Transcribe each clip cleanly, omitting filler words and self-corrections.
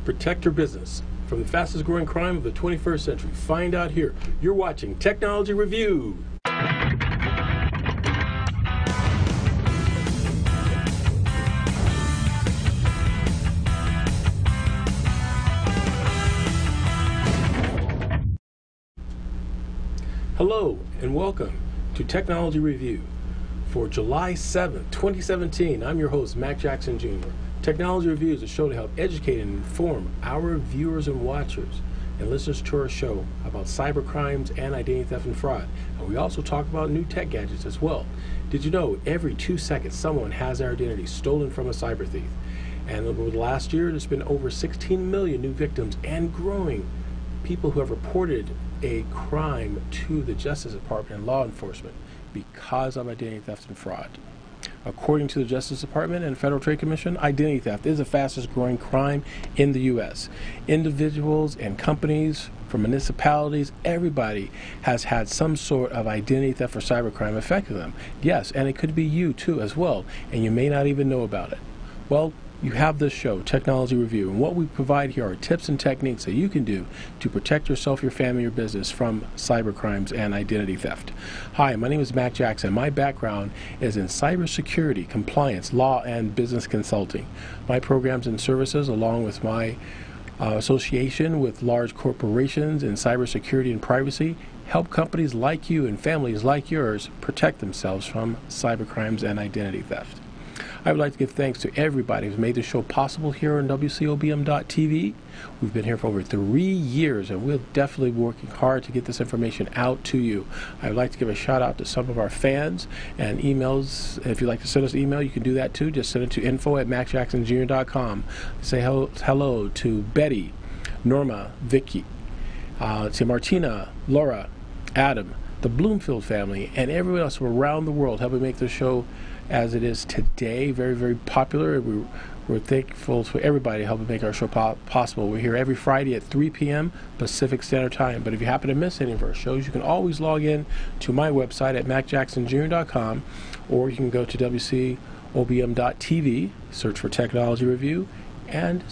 Protect your business from the fastest growing crime of the 21st century. Find out here. You're watching Technology Review. Hello and welcome to Technology Review for July 7th, 2017. I'm your host, Mac Jackson Jr. Technology Review is a show to help educate and inform our viewers and watchers and listeners to our show about cyber crimes and identity theft and fraud. And we also talk about new tech gadgets as well. Did you know every 2 seconds someone has their identity stolen from a cyber thief? And over the last year, there's been over 16 million new victims and growing people who have reported a crime to the Justice Department and law enforcement because of identity theft and fraud. According to the Justice Department and Federal Trade Commission, identity theft is the fastest growing crime in the U.S. Individuals and companies, from municipalities, everybody has had some sort of identity theft or cybercrime affecting them. Yes, and it could be you too as well, and you may not even know about it. Well, you have this show, Technology Review, and what we provide here are tips and techniques that you can do to protect yourself, your family, your business from cyber crimes and identity theft. Hi, my name is Mac Jackson. My background is in cybersecurity, compliance, law, and business consulting. My programs and services, along with my association with large corporations in cybersecurity and privacy, help companies like you and families like yours protect themselves from cyber crimes and identity theft. I would like to give thanks to everybody who's made this show possible here on WCOBM.TV. We've been here for over 3 years, and we're definitely working hard to get this information out to you. I would like to give a shout out to some of our fans and emails. If you'd like to send us an email, you can do that too. Just send it to info@macjacksonjr.com. Say hello to Betty, Norma, Vicky, to Martina, Laura, Adam, the Bloomfield family, and everyone else from around the world helping make this show as it is today. Very, very popular. We're thankful for everybody helping make our show possible. We're here every Friday at 3 p.m. Pacific Standard Time. But if you happen to miss any of our shows, you can always log in to my website at macjacksonjr.com, or you can go to WCOBM.TV, search for Technology Review, and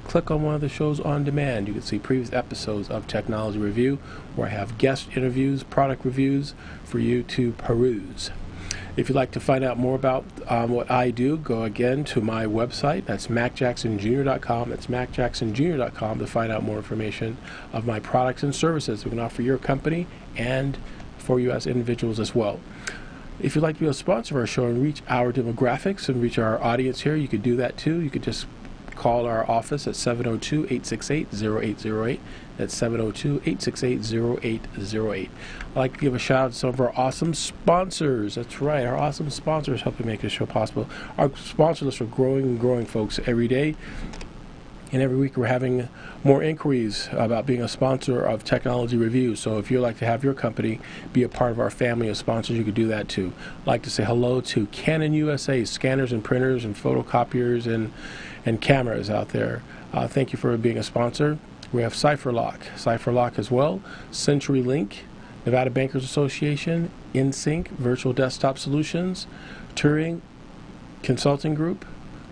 click on one of the shows on demand. You can see previous episodes of Technology Review, where I have guest interviews, product reviews for you to peruse. If you'd like to find out more about what I do, go again to my website. That's macjacksonjr.com. That's macjacksonjr.com to find out more information of my products and services we can offer your company and for you as individuals as well. If you'd like to be a sponsor of our show and reach our demographics and reach our audience here, you could do that too. You could just call our office at 702-868-0808. That's 702-868-0808. I'd like to give a shout out to some of our awesome sponsors. That's right, our awesome sponsors helping make this show possible. Our sponsor list are growing and growing, folks, every day. And every week we're having more inquiries about being a sponsor of Technology Review. So if you'd like to have your company be a part of our family of sponsors, you could do that too. I'd like to say hello to Canon USA, scanners and printers and photocopiers and cameras out there. Thank you for being a sponsor. We have CipherLock as well, CenturyLink, Nevada Bankers Association, InSync, Virtual Desktop Solutions, Turing Consulting Group,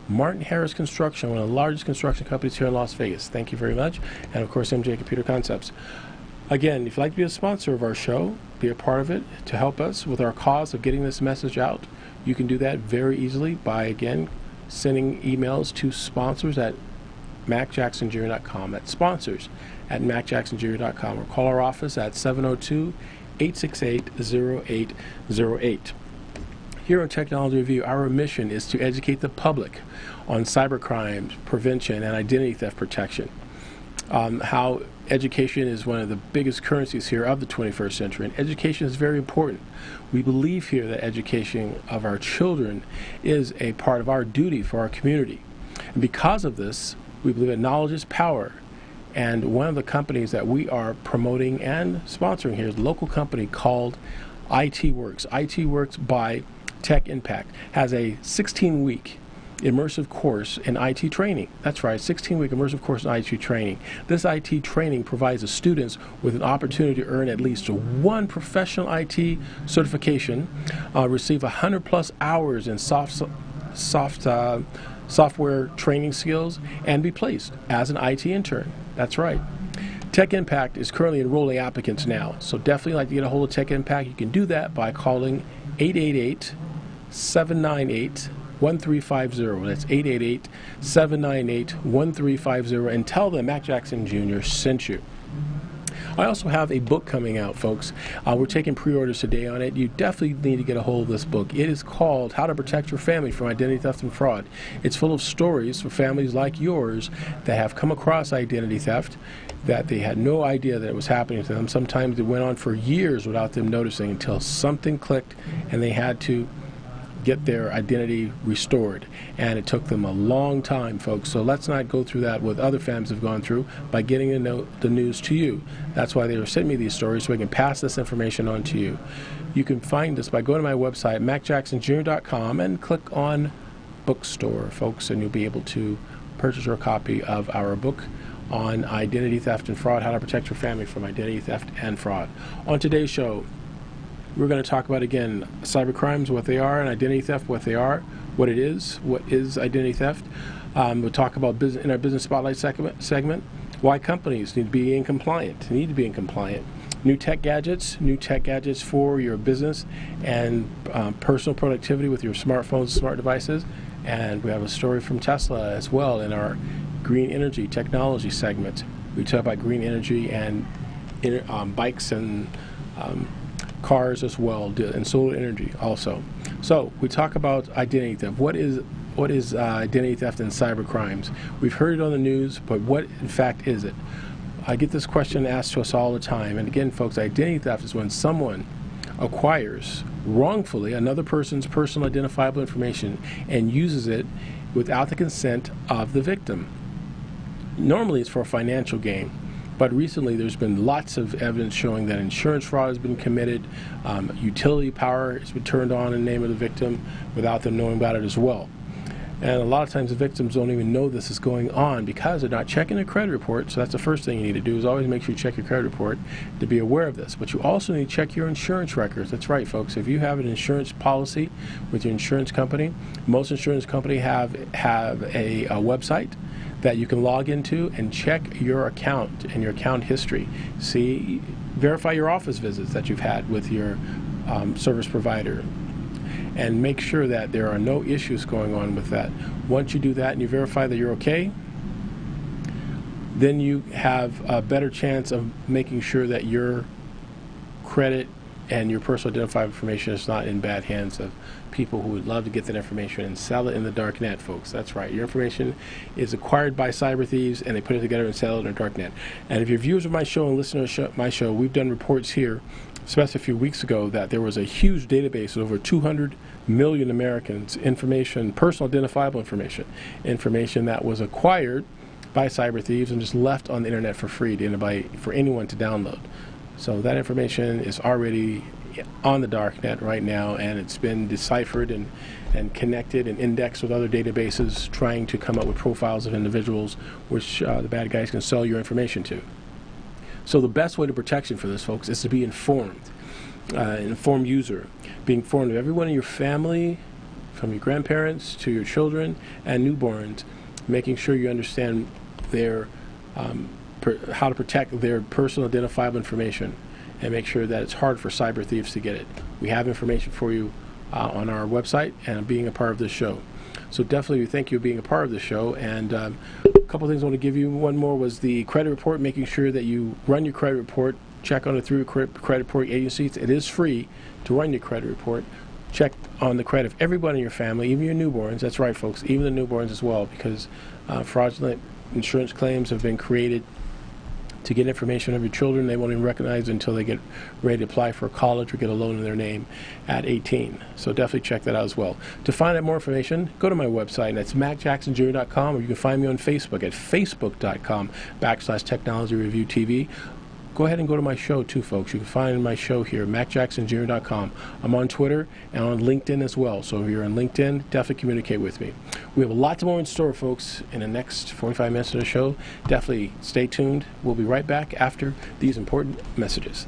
Martin Harris Construction, one of the largest construction companies here in Las Vegas. Thank you very much. And of course, MJ Computer Concepts. Again, if you'd like to be a sponsor of our show, be a part of it to help us with our cause of getting this message out, you can do that very easily by, again, sending emails to sponsors at macjacksonjr.com. That's sponsors at macjacksonjr.com. Or call our office at 702-868-0808. Here on Technology Review, our mission is to educate the public on cybercrimes, prevention, and identity theft protection. How education is one of the biggest currencies here of the 21st century, and education is very important. We believe here that education of our children is a part of our duty for our community. And because of this, we believe that knowledge is power. And one of the companies that we are promoting and sponsoring here is a local company called IT Works. IT Works by Tech Impact has a 16-week immersive course in IT training. That's right, 16-week immersive course in IT training. This IT training provides the students with an opportunity to earn at least one professional IT certification, receive 100+ hours in soft software training skills and be placed as an IT intern. That's right. Tech Impact is currently enrolling applicants now, so definitely like to get a hold of Tech Impact. You can do that by calling 888-798-1350. That's 888-798-1350, and tell them Mac Jackson Jr. sent you. I also have a book coming out, folks. We're taking pre-orders today on it. You definitely need to get a hold of this book. It is called How to Protect Your Family from Identity Theft and Fraud. It's full of stories for families like yours that have come across identity theft, that they had no idea that it was happening to them. Sometimes it went on for years without them noticing until something clicked and they had to get their identity restored, and it took them a long time, folks. So let's not go through that what other families have gone through by getting the news to you. That's why they were sending me these stories, so I can pass this information on to you. You can find this by going to my website, macjacksonjr.com, and click on bookstore, folks, and you'll be able to purchase your copy of our book on identity theft and fraud, how to protect your family from identity theft and fraud. On today's show, we're going to talk about, again, cyber crimes, what they are, and identity theft, what they are, what it is, what is identity theft. We'll talk about in our Business Spotlight segment, why companies need to be in compliant, new tech gadgets for your business and personal productivity with your smartphones, smart devices. And we have a story from Tesla as well in our green energy technology segment. We talk about green energy and bikes and cars as well, and solar energy also. So we talk about identity theft. What is identity theft and cyber crimes? We've heard it on the news, but what in fact is it? I get this question asked to us all the time. And again, folks, identity theft is when someone acquires wrongfully another person's personal identifiable information and uses it without the consent of the victim. Normally it's for financial gain. But recently, there's been lots of evidence showing that insurance fraud has been committed, utility power has been turned on in the name of the victim without them knowing about it as well. And a lot of times the victims don't even know this is going on because they're not checking their credit report. So that's the first thing you need to do, is always make sure you check your credit report to be aware of this. But you also need to check your insurance records. That's right, folks. If you have an insurance policy with your insurance company, most insurance companies have a website that you can log into and check your account and your account history. Verify your office visits that you've had with your service provider, and make sure that there are no issues going on with that. Once you do that and you verify that you're okay, then you have a better chance of making sure that your credit and your personal identifiable information is not in bad hands of people who would love to get that information and sell it in the dark net, folks. That's right. Your information is acquired by cyber thieves, and they put it together and sell it in the dark net. And if you're viewers of my show and listeners of my show, we've done reports here, especially a few weeks ago, that there was a huge database of over 200 million Americans' information, personal identifiable information that was acquired by cyber thieves and just left on the internet for free for anyone to download. So that information is already on the dark net right now, and it's been deciphered and connected and indexed with other databases trying to come up with profiles of individuals which the bad guys can sell your information to. So the best way to protection for this, folks, is to be informed, an informed user. Be informed of everyone in your family, from your grandparents to your children and newborns, making sure you understand their how to protect their personal identifiable information, and make sure that it's hard for cyber thieves to get it. We have information for you on our website and being a part of this show. So definitely thank you for being a part of the show. And a couple things I want to give you. One more was the credit report, making sure that you run your credit report, check on it through credit report agencies. It is free to run your credit report. Check on the credit of everyone in your family, even your newborns. That's right, folks, even the newborns as well, because fraudulent insurance claims have been created to get information of your children. They won't even recognize it until they get ready to apply for college or get a loan in their name at 18. So definitely check that out as well. To find out more information, go to my website, and that's macjacksonjr.com, or you can find me on Facebook at facebook.com/technologyreviewtv. Go ahead and go to my show too, folks. You can find my show here, macjacksonjr.com. I'm on Twitter and on LinkedIn as well. So if you're on LinkedIn, definitely communicate with me. We have lots more in store, folks, in the next 45 minutes of the show. Definitely stay tuned. We'll be right back after these important messages.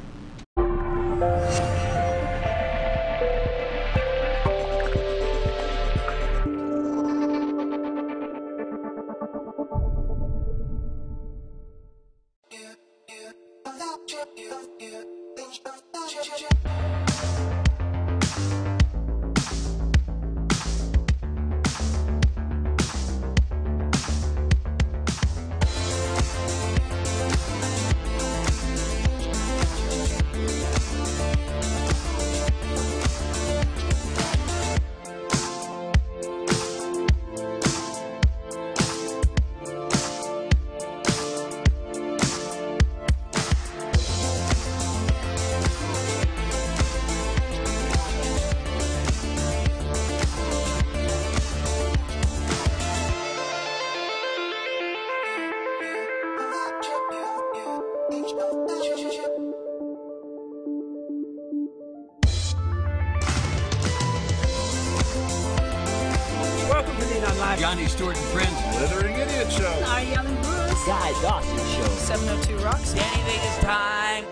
Johnny Stewart and Friends. Slithering Idiot Show. Our Yelling Bruce. Guy Dawson Show. 702 Rocks. Anything is time.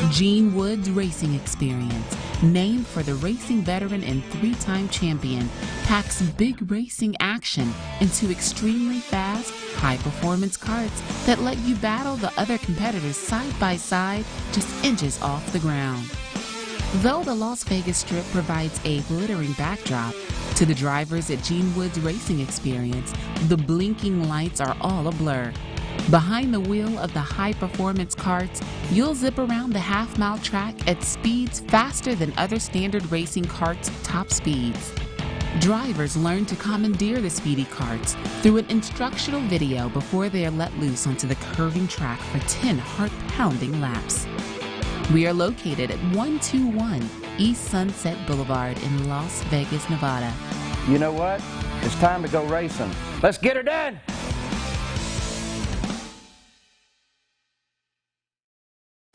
Gene Wood's Racing Experience, named for the racing veteran and three-time champion, packs big racing action into extremely fast, high-performance karts that let you battle the other competitors side by side, just inches off the ground. Though the Las Vegas Strip provides a glittering backdrop, to the drivers at Gene Wood's Racing Experience, the blinking lights are all a blur. Behind the wheel of the high-performance karts, you'll zip around the half-mile track at speeds faster than other standard racing karts' top speeds. Drivers learn to commandeer the speedy karts through an instructional video before they are let loose onto the curving track for 10 heart-pounding laps. We are located at 121 East Sunset Boulevard in Las Vegas, Nevada. You know what? It's time to go racing. Let's get her done!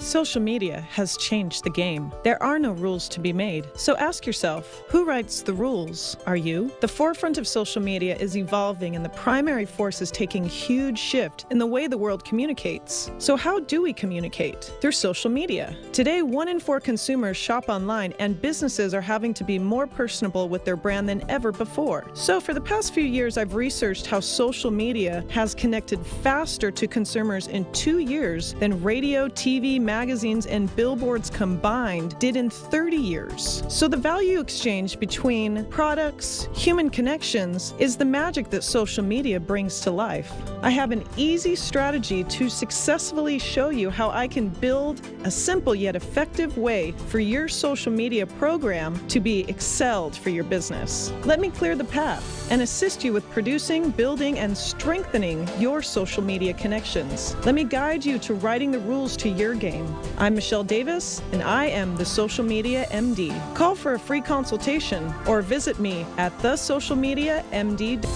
Social media has changed the game. There are no rules to be made. So ask yourself, who writes the rules? Are you? The forefront of social media is evolving, and the primary force is taking a huge shift in the way the world communicates. So how do we communicate? Through social media. Today, 1 in 4 consumers shop online, and businesses are having to be more personable with their brand than ever before. So for the past few years, I've researched how social media has connected faster to consumers in 2 years than radio, TV, magazines, and billboards combined did in 30 years. So the value exchange between products, human connections, is the magic that social media brings to life. I have an easy strategy to successfully show you how I can build a simple yet effective way for your social media program to be excelled for your business. Let me clear the path and assist you with producing, building, and strengthening your social media connections. Let me guide you to writing the rules to your game. I'm Michelle Davis, and I am the Social Media MD. Call for a free consultation or visit me at thesocialmediamd.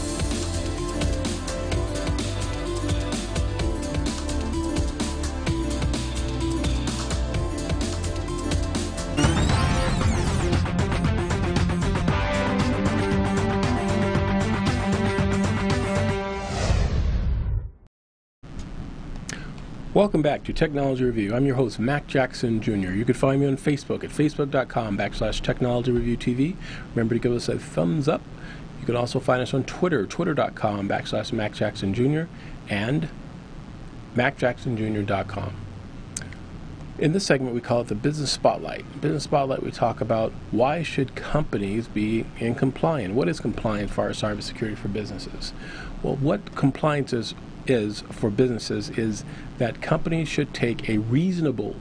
Welcome back to Technology Review. I'm your host, Mac Jackson Jr. You can find me on Facebook at facebook.com/Technology Review TV. Remember to give us a thumbs up. You can also find us on Twitter, twitter.com/Mac Jackson Jr. and MacJacksonJr.com. In this segment, we call it the Business Spotlight. Business Spotlight, we talk about why should companies be in compliance? What is compliance for our cybersecurity for businesses? Well, what compliance is for businesses is that companies should take a reasonable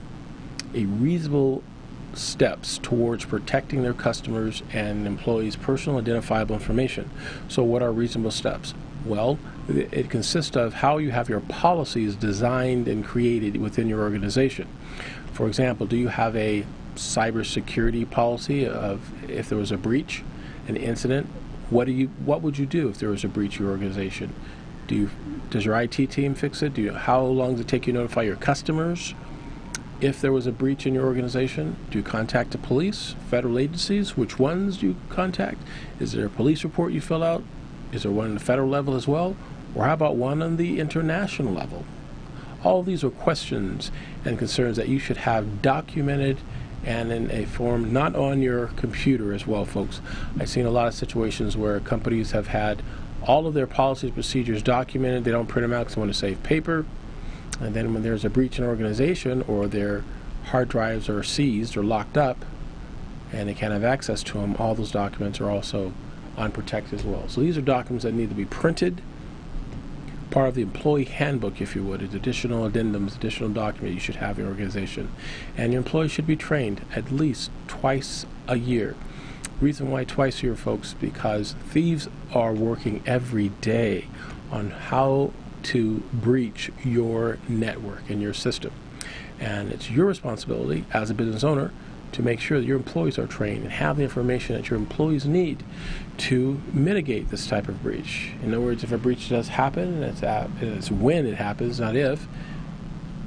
steps towards protecting their customers and employees' personal identifiable information. So what are reasonable steps? Well, it consists of how you have your policies designed and created within your organization. For example, do you have a cybersecurity policy of if there was a breach, an incident? What would you do if there was a breach in your organization? Does your IT team fix it? How long does it take you to notify your customers if there was a breach in your organization? Do you contact the police, federal agencies? Which ones do you contact? Is there a police report you fill out? Is there one on the federal level as well? Or how about one on the international level? All of these are questions and concerns that you should have documented and in a form not on your computer as well, folks. I've seen a lot of situations where companies have had all of their policies, procedures documented. They don't print them out because they want to save paper. And then when there's a breach in an organization or their hard drives are seized or locked up and they can't have access to them, all those documents are also unprotected as well. So these are documents that need to be printed. Part of the employee handbook, if you would, is additional addendums, additional document you should have in your organization. And your employees should be trained at least twice a year. Reason why twice a year, folks, because thieves are working every day on how to breach your network and your system. And it's your responsibility as a business owner to make sure that your employees are trained and have the information that your employees need to mitigate this type of breach. In other words, if a breach does happen, and it's when it happens, not if,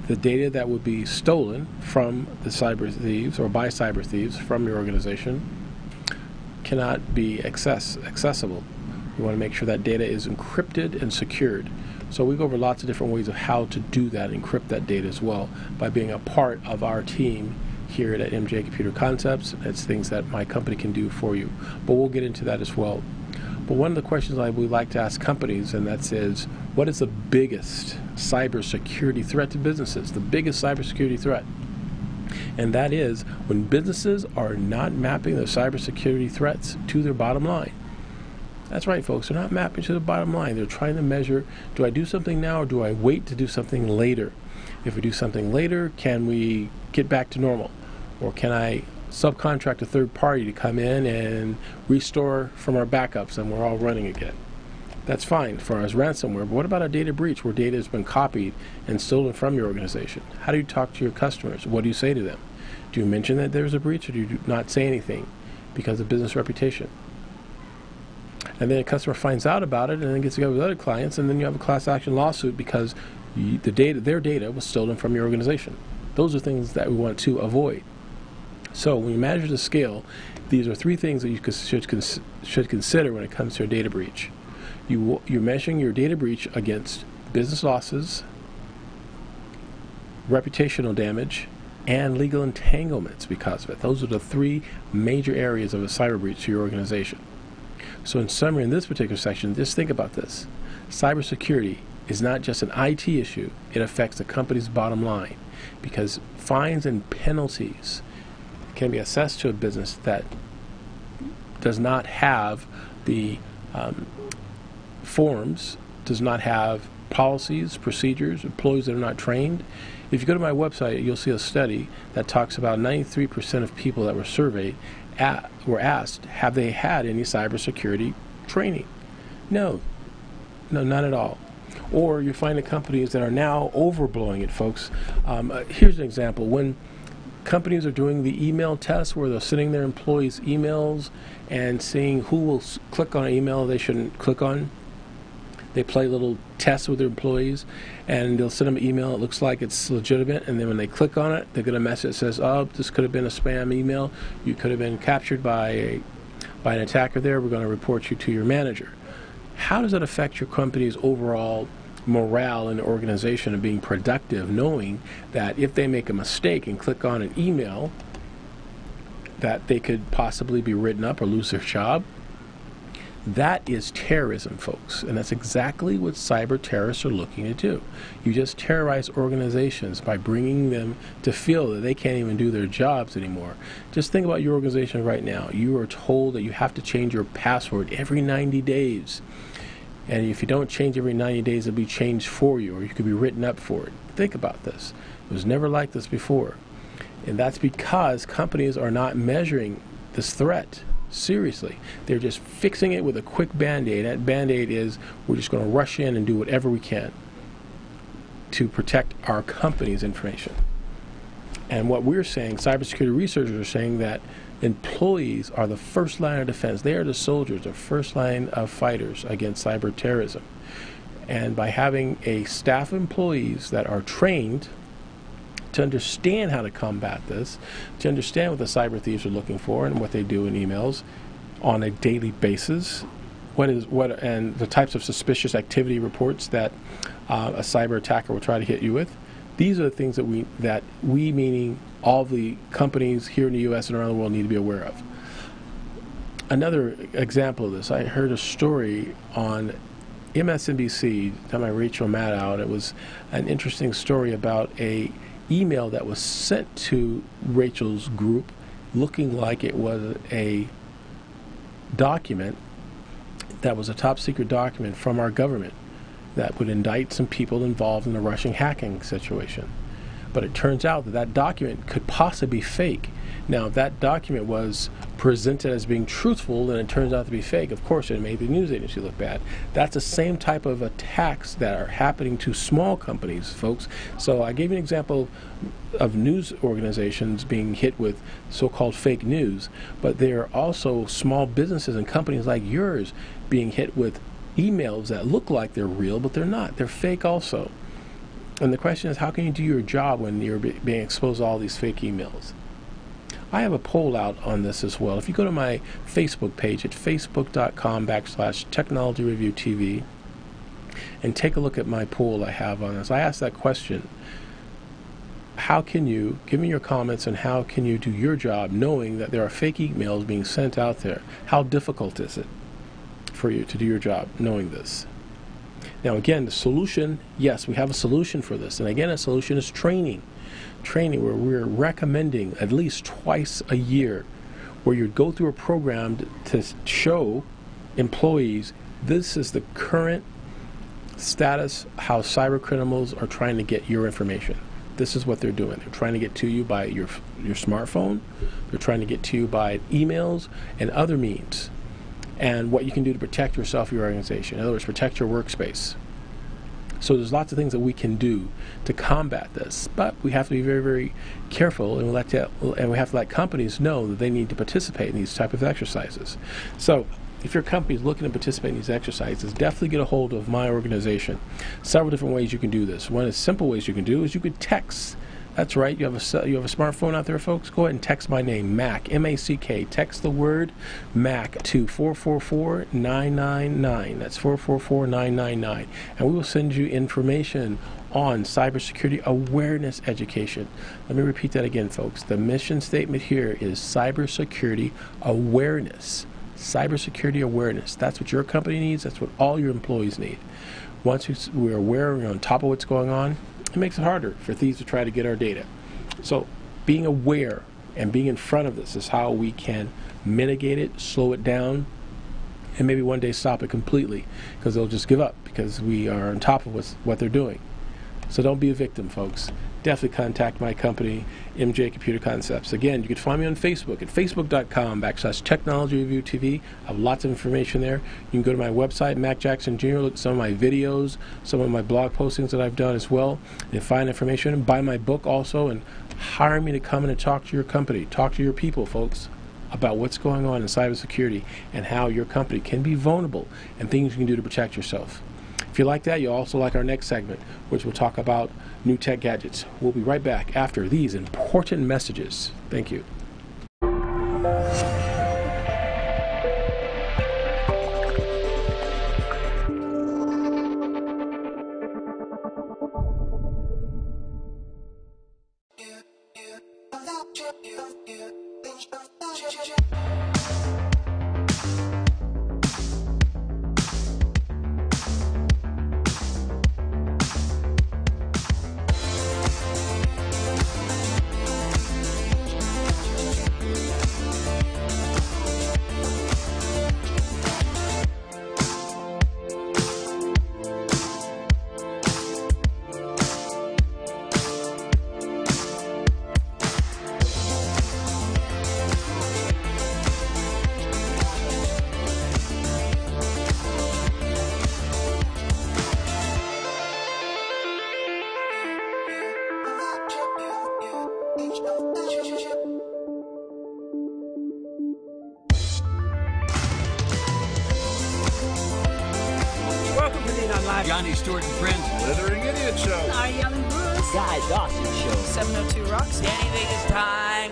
the data that would be stolen from the cyber thieves or by cyber thieves from your organization cannot be accessible. You want to make sure that data is encrypted and secured. So we go over lots of different ways of how to do that, encrypt that data as well, by being a part of our team here at MJ Computer Concepts. It's things that my company can do for you. But we'll get into that as well. But one of the questions we like to ask companies, and that is, what is the biggest cybersecurity threat to businesses? The biggest cybersecurity threat. And that is when businesses are not mapping their cybersecurity threats to their bottom line. That's right, folks. They're not mapping to the bottom line. They're trying to measure, do I do something now or do I wait to do something later? If we do something later, can we get back to normal? Or can I subcontract a third party to come in and restore from our backups and we're all running again? That's fine as far as ransomware, but what about a data breach where data has been copied and stolen from your organization? How do you talk to your customers? What do you say to them? Do you mention that there's a breach, or do you not say anything because of business reputation? And then a customer finds out about it and then gets together with other clients, and then you have a class action lawsuit because their data was stolen from your organization. Those are things that we want to avoid. So when you measure the scale, these are three things that you should consider when it comes to a data breach. You're measuring your data breach against business losses, reputational damage, and legal entanglements because of it. Those are the three major areas of a cyber breach to your organization. So in summary, in this particular section, just think about this. Cybersecurity is not just an IT issue. It affects the company's bottom line because fines and penalties can be assessed to a business that does not have the forms, does not have policies, procedures, employees that are not trained. If you go to my website, you'll see a study that talks about 93% of people that were surveyed were asked, have they had any cybersecurity training? No, not at all. Or you find the companies that are now overblowing it, folks. Here's an example. When companies are doing the email test where they're sending their employees emails and seeing who will click on an email they shouldn't click on, they play little tests with their employees, and they'll send them an email. It looks like it's legitimate, and then when they click on it, they get a message that says, "Oh, this could have been a spam email. You could have been captured by an attacker there. We're going to report you to your manager." How does that affect your company's overall morale in the organization of being productive, knowing that if they make a mistake and click on an email, that they could possibly be written up or lose their job? That is terrorism, folks, and that's exactly what cyber terrorists are looking to do. You just terrorize organizations by bringing them to feel that they can't even do their jobs anymore. Just think about your organization right now. You are told that you have to change your password every 90 days. And if you don't change every 90 days, it'll be changed for you, or you could be written up for it. Think about this. It was never like this before. And that's because companies are not measuring this threat seriously. They're just fixing it with a quick Band-Aid. That Band-Aid is, we're just going to rush in and do whatever we can to protect our company's information. And what we're saying, cybersecurity researchers are saying that employees are the first line of defense. They are the soldiers, the first line of fighters against cyber terrorism. And by having a staff of employees that are trained to understand how to combat this, to understand what the cyber thieves are looking for and what they do in emails on a daily basis, and the types of suspicious activity reports that a cyber attacker will try to hit you with. These are the things that we meaning all the companies here in the U.S. and around the world need to be aware of. Another example of this, I heard a story on MSNBC done by Rachel Maddow. It was an interesting story about a email that was sent to Rachel's group looking like it was a document that was a top secret document from our government that would indict some people involved in the Russian hacking situation. But it turns out that that document could possibly be fake. Now, if that document was presented as being truthful and it turns out to be fake, of course it made the news agency look bad. That's the same type of attacks that are happening to small companies, folks. So I gave you an example of news organizations being hit with so-called fake news, but there are also small businesses and companies like yours being hit with emails that look like they're real, but they're not. They're fake also. And the question is, how can you do your job when you're being exposed to all these fake emails? I have a poll out on this as well. If you go to my Facebook page at facebook.com/technologyreviewtv and take a look at my poll I have on this, I asked that question. How can you, give me your comments on how can you do your job knowing that there are fake emails being sent out there? How difficult is it for you to do your job knowing this? Now again, the solution, yes, we have a solution for this. And again, a solution is training. Training where we're recommending at least twice a year where you go through a program to show employees this is the current status, how cyber criminals are trying to get your information. This is what they're doing. They're trying to get to you by your smartphone. They're trying to get to you by emails and other means. And what you can do to protect yourself, your organization. In other words, protect your workspace. So there's lots of things that we can do to combat this, but we have to be very, very careful, and we have to let companies know that they need to participate in these type of exercises. So if your company is looking to participate in these exercises, definitely get a hold of my organization. Several different ways you can do this. One of the simple ways you can do is you could text. That's right. You have a smartphone out there, folks. Go ahead and text my name, Mac, M-A-C-K. Text the word Mac to 444-999. That's 444-999. And we will send you information on cybersecurity awareness education. Let me repeat that again, folks. The mission statement here is cybersecurity awareness. Cybersecurity awareness. That's what your company needs. That's what all your employees need. Once we're aware and on top of what's going on, it makes it harder for thieves to try to get our data. So being aware and being in front of this is how we can mitigate it, slow it down, and maybe one day stop it completely because they'll just give up because we are on top of what they're doing. So don't be a victim, folks. Definitely contact my company, MJ Computer Concepts. Again, you can find me on Facebook at facebook.com/technologyreviewtv. I have lots of information there. You can go to my website, Mac Jackson Jr., look at some of my videos, some of my blog postings that I've done as well, and find information, and buy my book also, and hire me to come in and talk to your company, talk to your people, folks, about what's going on in cybersecurity and how your company can be vulnerable and things you can do to protect yourself. If you like that, you'll also like our next segment, which will talk about new tech gadgets. We'll be right back after these important messages. Thank you. Live. Johnny Stewart and Friends. Withering Idiot Show. Artie and Bruce. Guy Dawson Show. 702 Roxy. Anything is time.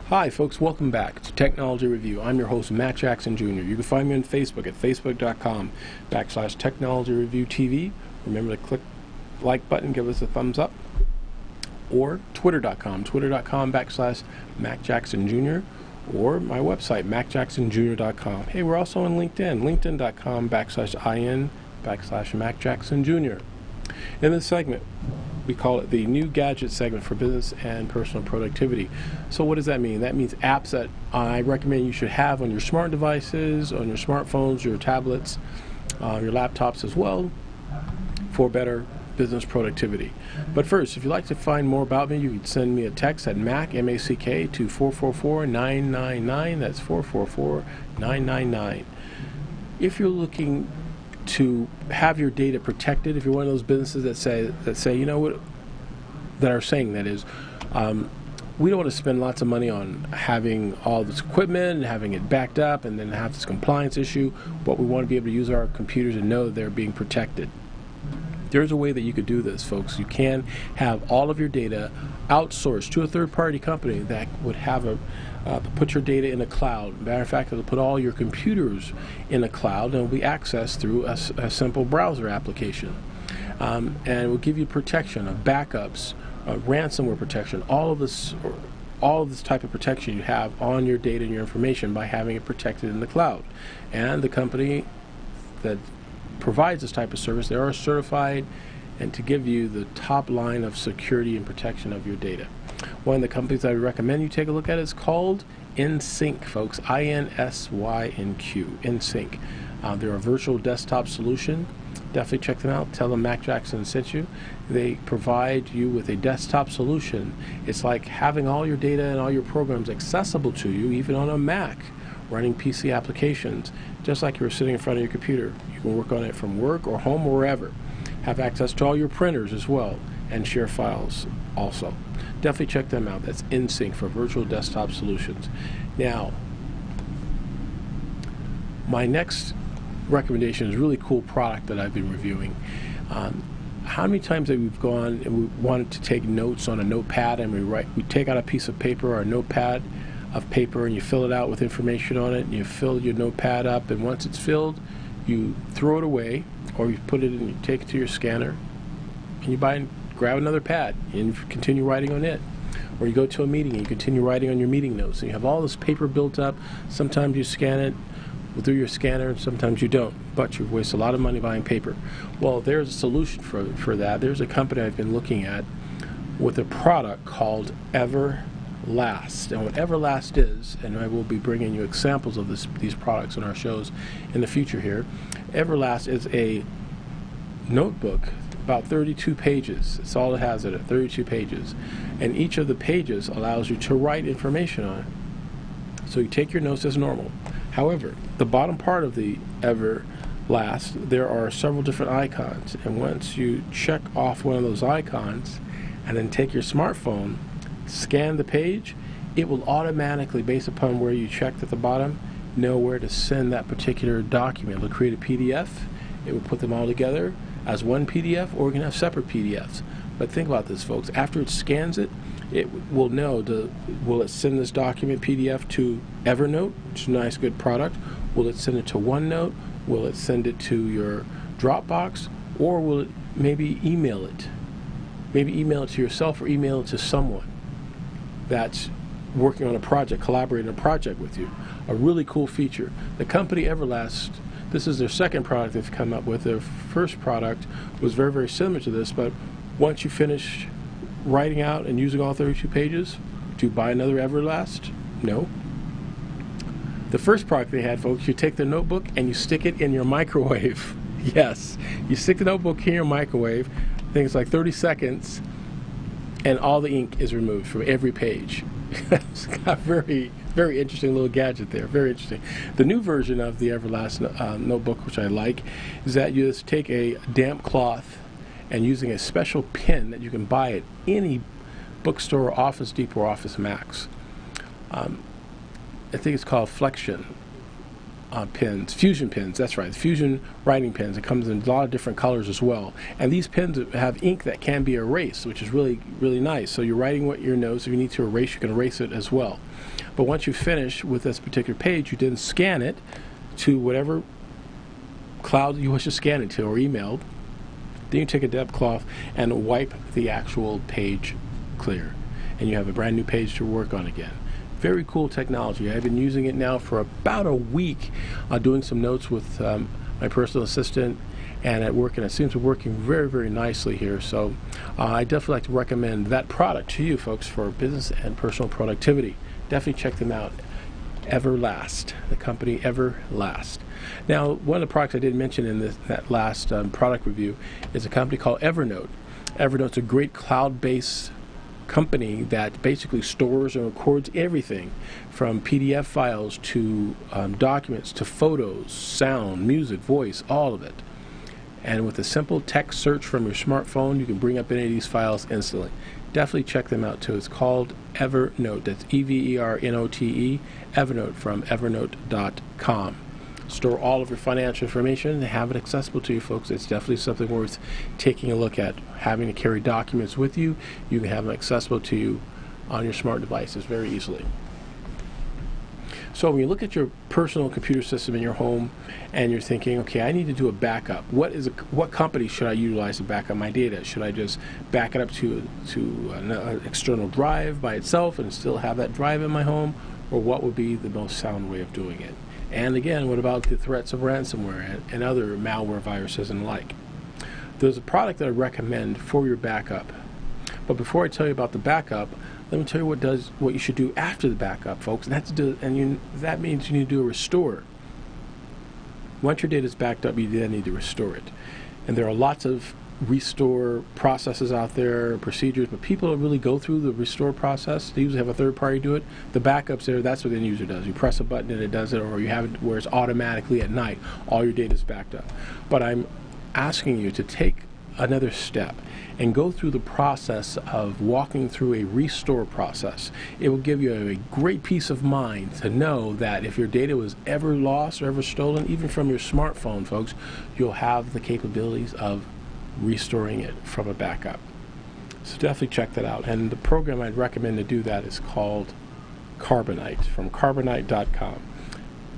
Hi folks, welcome back to Technology Review. I'm your host, Matt Jackson Jr. You can find me on Facebook at facebook.com/Technology Review TV. Remember to click the like button, give us a thumbs up. Or twitter.com/Mac Jackson Jr. or my website, macjacksonjr.com. Hey, we're also on LinkedIn, linkedin.com/IN/Mac Jackson Jr. In this segment, we call it the new gadget segment for business and personal productivity. So what does that mean? That means apps that I recommend you should have on your smart devices, on your smartphones, your tablets, your laptops as well, for better business productivity. But first, if you'd like to find more about me, you can send me a text at MACK, M-A-C-K, to 444-999. That's 444-999. If you're looking to have your data protected, if you're one of those businesses that say, you know what, that are saying that is, we don't want to spend lots of money on having all this equipment and having it backed up and then have this compliance issue, but we want to be able to use our computers and know that they're being protected. There's a way that you could do this, folks. You can have all of your data outsourced to a third-party company that would have put your data in a cloud. Matter of fact, it'll put all your computers in a cloud and it'll be accessed through a simple browser application. And it will give you protection of backups, ransomware protection, all of this type of protection you have on your data and your information by having it protected in the cloud. And the company that provides this type of service, they are certified and to give you the top line of security and protection of your data. One of the companies I would recommend you take a look at is called InSync, folks. I-N-S-Y-N-Q, InSync. They're a virtual desktop solution. Definitely check them out. Tell them Mac Jackson sent you. They provide you with a desktop solution. It's like having all your data and all your programs accessible to you, even on a Mac, running PC applications, just like you were sitting in front of your computer. You can work on it from work or home or wherever. Have access to all your printers as well and share files also. Definitely check them out. That's InSync for virtual desktop solutions. Now, my next recommendation is a really cool product that I've been reviewing. How many times have we gone and we wanted to take notes on a notepad and we take out a piece of paper or a notepad of paper and you fill it out with information on it and you fill your notepad up, and once it's filled you throw it away or you put it in, you take it to your scanner and you grab another pad and you continue writing on it. Or you go to a meeting and you continue writing on your meeting notes and you have all this paper built up. Sometimes you scan it through your scanner and sometimes you don't, but you waste a lot of money buying paper. Well, there's a solution for that. There's a company I've been looking at with a product called Everlast. And what Everlast is, and I will be bringing you examples of these products in our shows in the future here. Everlast is a notebook, about 32 pages. That's all it has in it, 32 pages. And each of the pages allows you to write information on it. So you take your notes as normal. However, the bottom part of the Everlast, there are several different icons. And once you check off one of those icons and then take your smartphone, scan the page, it will automatically, based upon where you checked at the bottom, know where to send that particular document. It'll create a PDF. It will put them all together as one PDF, or you can have separate PDFs. But think about this, folks. After it scans it, it will know, will it send this document PDF to Evernote, which is a nice, good product? Will it send it to OneNote? Will it send it to your Dropbox? Or will it maybe email it? Maybe email it to yourself or email it to someone that's working on a project, collaborating on a project with you. A really cool feature. The company Everlast, this is their second product they've come up with. Their first product was very, very similar to this, but once you finish writing out and using all 32 pages, do you buy another Everlast? No. The first product they had, folks, you take the notebook and you stick it in your microwave. Yes, you stick the notebook in your microwave, I think it's like 30 seconds, and all the ink is removed from every page. It's got a very, very interesting little gadget there, very interesting. The new version of the Everlast notebook, which I like, is that you just take a damp cloth and using a special pen that you can buy at any bookstore, Office Depot, or Office Max. I think it's called Flexion pens, Fusion pens, that's right, Fusion writing pens. It comes in a lot of different colors as well. And these pens have ink that can be erased, which is really, really nice. So you're writing what your notes, if you need to erase, you can erase it as well. But once you finish with this particular page, you then scan it to whatever cloud you wish to scan it to or emailed. Then you take a damp cloth and wipe the actual page clear. And you have a brand new page to work on again. Very cool technology. I've been using it now for about a week, doing some notes with my personal assistant and at work, and it seems to be working very, very nicely here. So I definitely like to recommend that product to you folks for business and personal productivity. Definitely check them out. Everlast, the company Everlast. Now, one of the products I didn't mention in that last product review is a company called Evernote. Evernote's a great cloud-based company that basically stores and records everything from PDF files to documents to photos, sound, music, voice, all of it. And with a simple text search from your smartphone, you can bring up any of these files instantly. Definitely check them out too. It's called Evernote. That's Evernote, Evernote from evernote.com. Store all of your financial information and have it accessible to you, folks. It's definitely something worth taking a look at. Having to carry documents with you, you can have them accessible to you on your smart devices very easily. So when you look at your personal computer system in your home and you're thinking, okay, I need to do a backup. What company should I utilize to back up my data? Should I just back it up to an external drive by itself and still have that drive in my home? Or what would be the most sound way of doing it? And again, what about the threats of ransomware and other malware viruses and the like? There's a product that I recommend for your backup. But before I tell you about the backup, let me tell you what you should do after the backup, folks. And that means you need to do a restore. Once your data is backed up, you then need to restore it. And there are lots of restore processes out there, procedures, but people don't really go through the restore process. They usually have a third party do it. The backups there, that's what the end user does. You press a button and it does it, or you have it where it's automatically at night. All your data is backed up. But I'm asking you to take another step and go through the process of walking through a restore process. It will give you a great peace of mind to know that if your data was ever lost or ever stolen, even from your smartphone, folks, you'll have the capabilities of restoring it from a backup. So definitely check that out. And the program I'd recommend to do that is called Carbonite from carbonite.com.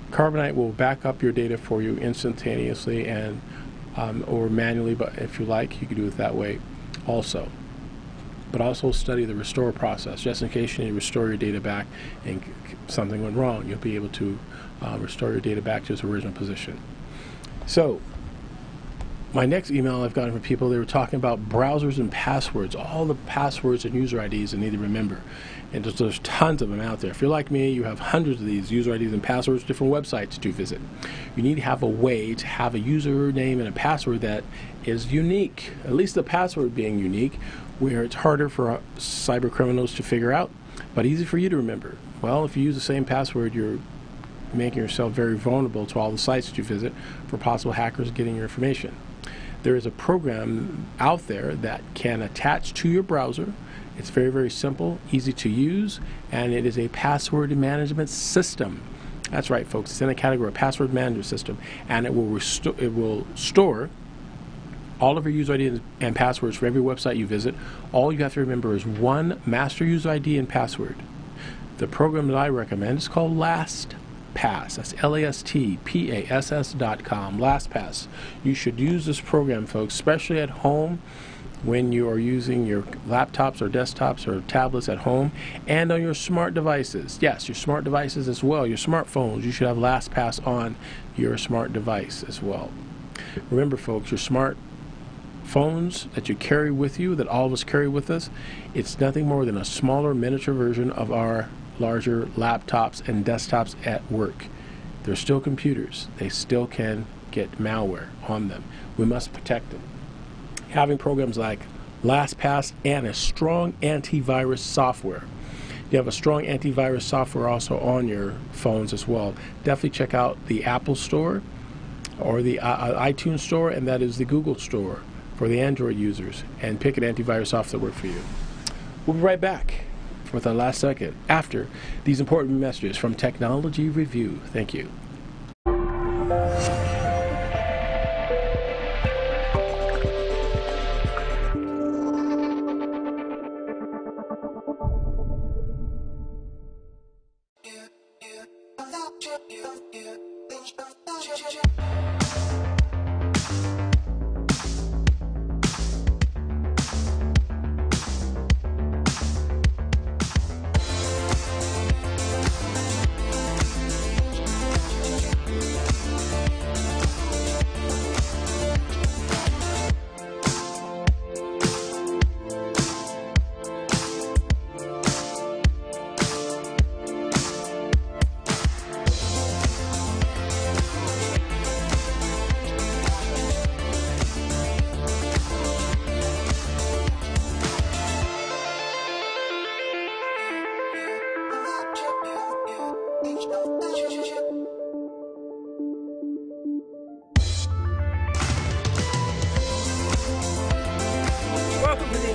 Carbonite will back up your data for you instantaneously and or manually, but if you like, you can do it that way also. But also study the restore process, just in case you need to restore your data back and something went wrong. You'll be able to restore your data back to its original position. So, my next email I've gotten from people, they were talking about browsers and passwords, all the passwords and user IDs they need to remember. And there's tons of them out there. If you're like me, you have hundreds of these user IDs and passwords, different websites to visit. You need to have a way to have a username and a password that is unique, at least the password being unique, where it's harder for cyber criminals to figure out, but easy for you to remember. Well, if you use the same password, you're making yourself very vulnerable to all the sites that you visit for possible hackers getting your information. There is a program out there that can attach to your browser. It's very, very simple, easy to use, and it is a password management system. That's right, folks. It's in a category of password management system, and it will store all of your user ID and passwords for every website you visit. All you have to remember is one master user ID and password. The program that I recommend is called LastPass. That's LASTPASS.com. LastPass. You should use this program, folks, especially at home when you are using your laptops or desktops or tablets at home, and on your smart devices. Yes, your smart devices as well. Your smartphones. You should have LastPass on your smart device as well. Remember, folks, your smart phones that you carry with you, that all of us carry with us, it's nothing more than a smaller miniature version of our larger laptops and desktops at work. They're still computers. They still can get malware on them. We must protect them. Having programs like LastPass and a strong antivirus software. You have a strong antivirus software also on your phones as well. Definitely check out the Apple Store or the iTunes Store, and that is the Google Store for the Android users, and pick an antivirus software that works for you. We'll be right back with our last second after these important messages from Technology Review. Thank you.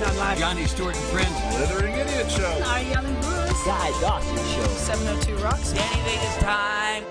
on live. Johnny Stewart and Friends. Slithering Idiot Show. Are Yelling Bruce. Guy Dawson Show. 702 Roxy. Danny Vegas time.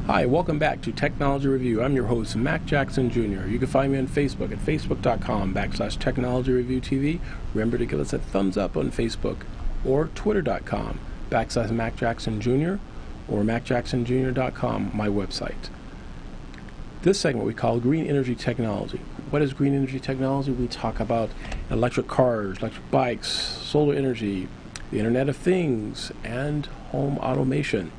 Hi, welcome back to Technology Review. I'm your host, Mac Jackson Jr. You can find me on Facebook at facebook.com/Technology Review TV. Remember to give us a thumbs up on Facebook, or twitter.com/Mac Jackson Jr. or MacJacksonJr.com, my website. This segment we call Green Energy Technology. What is green energy technology? We talk about electric cars, electric bikes, solar energy, the Internet of Things, and home automation.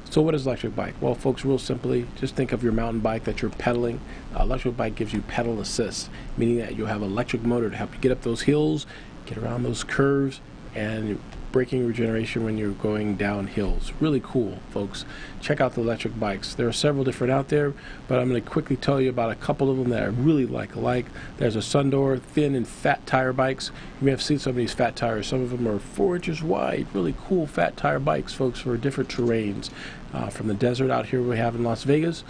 So what is electric bike? Well, folks, real simply, just think of your mountain bike that you're pedaling. Electric bike gives you pedal assist, meaning that you'll have an electric motor to help you get up those hills, get around those curves, and braking regeneration when you're going down hills. Really cool, folks. Check out the electric bikes. There are several different out there, but I'm going to quickly tell you about a couple of them that I really like. There's a Sundor thin and fat tire bikes. You may have seen some of these fat tires. Some of them are 4 inches wide. Really cool fat tire bikes, folks, for different terrains. From the desert out here we have in Las Vegas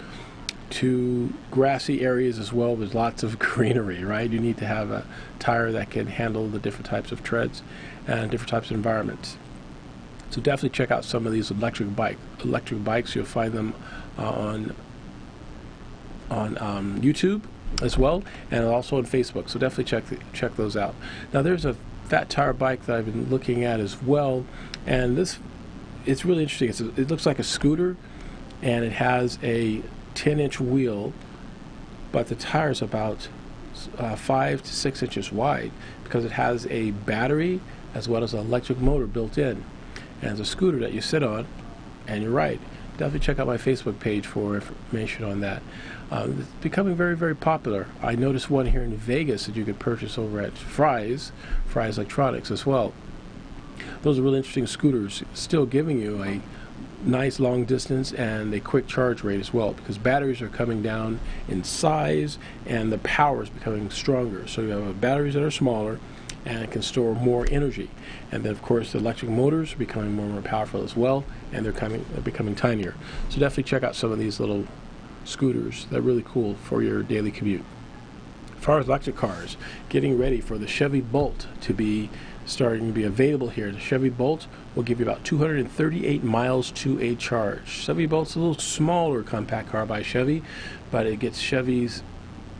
to grassy areas as well. There's lots of greenery, right? You need to have a tire that can handle the different types of treads and different types of environments. So definitely check out some of these electric bikes. You'll find them on YouTube as well, and also on Facebook. So definitely check those out. Now there's a fat tire bike that I've been looking at as well, and it's really interesting. It looks like a scooter, and it has a 10-inch wheel, but the tire's about 5 to 6 inches wide because it has a battery as well as an electric motor built in. And it's a scooter that you sit on, and you're right. Definitely check out my Facebook page for information on that. It's becoming very, very popular. I noticed one here in Vegas that you could purchase over at Fry's Electronics as well. Those are really interesting scooters, still giving you a nice long distance and a quick charge rate as well, because batteries are coming down in size and the power is becoming stronger. So you have batteries that are smaller and can store more energy. And then of course the electric motors are becoming more and more powerful as well, and they're becoming tinier. So definitely check out some of these little scooters. They're really cool for your daily commute. As far as electric cars, getting ready for the Chevy Bolt to be starting to be available here. The Chevy Bolt will give you about 238 miles to a charge. Chevy Bolt's a little smaller compact car by Chevy, but it gets Chevy's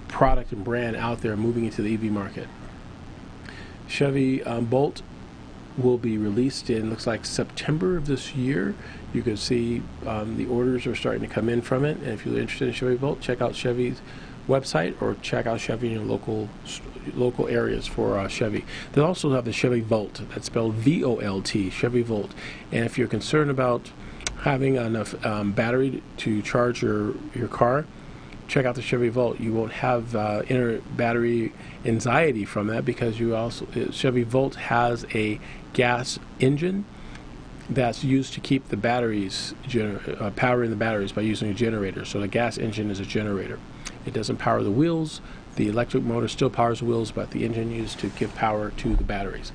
product and brand out there moving into the EV market. Chevy Bolt will be released in, looks like, September of this year. You can see the orders are starting to come in from it, and if you're interested in Chevy Bolt, check out Chevy's website or check out Chevy in your local areas for Chevy. They also have the Chevy Volt. That's spelled V-O-L-T, Chevy Volt. And if you're concerned about having enough battery to charge your car, check out the Chevy Volt. You won't have inner battery anxiety from that, because Chevy Volt has a gas engine that's used to keep the batteries powering the batteries by using a generator. So the gas engine is a generator. It doesn't power the wheels. The electric motor still powers the wheels, but the engine used to give power to the batteries.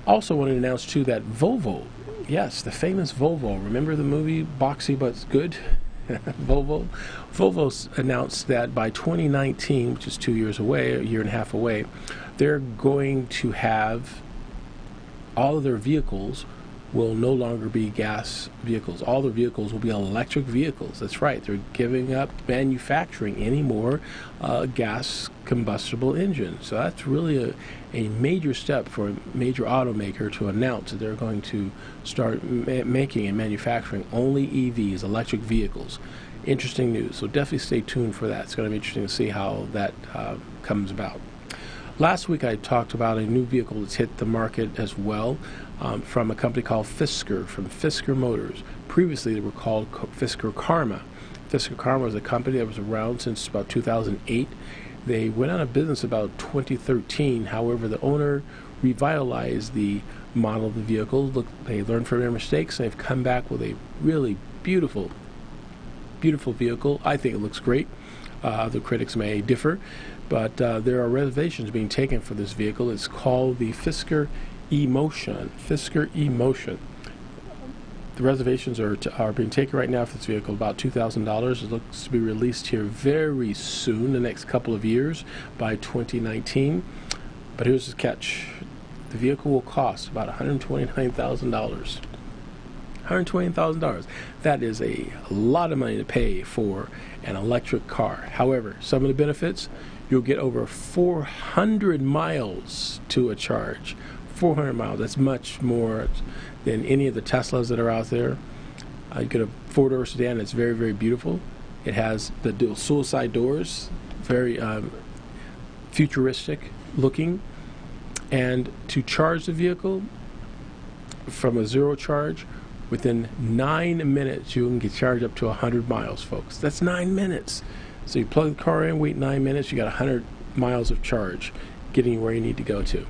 Also wanted to announce too that Volvo, yes, the famous Volvo. Remember the movie Boxy But Good? Volvo's announced that by 2019, which is 2 years away, a year and a half away, they're going to have all of their vehicles will no longer be gas vehicles. All their vehicles will be electric vehicles. That's right. They're giving up manufacturing any more gas combustible engines. So that's really a major step for a major automaker to announce that they're going to start making and manufacturing only EVs, electric vehicles. Interesting news. So definitely stay tuned for that. It's going to be interesting to see how that comes about. Last week I talked about a new vehicle that's hit the market as well, from a company called Fisker, from Fisker Motors. Previously they were called Fisker Karma. Fisker Karma was a company that was around since about 2008. They went out of business about 2013. However, the owner revitalized the model of the vehicle. They learned from their mistakes, and they've come back with a really beautiful vehicle. I think it looks great. The critics may differ, but there are reservations being taken for this vehicle. It's called the Fisker E-Motion. Fisker E-Motion. The reservations are being taken right now for this vehicle, about $2,000. It looks to be released here very soon, the next couple of years, by 2019. But here's the catch. The vehicle will cost about $129,000. $120,000. That is a lot of money to pay for an electric car. However, some of the benefits, you'll get over 400 miles to a charge. 400 miles. That's much more than any of the Teslas that are out there. You get a four-door sedan that's very, very beautiful. It has the dual suicide doors, very futuristic looking. And to charge the vehicle from a zero charge, within 9 minutes, you can get charged up to 100 miles, folks. That's 9 minutes. So you plug the car in, wait 9 minutes, you got 100 miles of charge, getting you where you need to go to.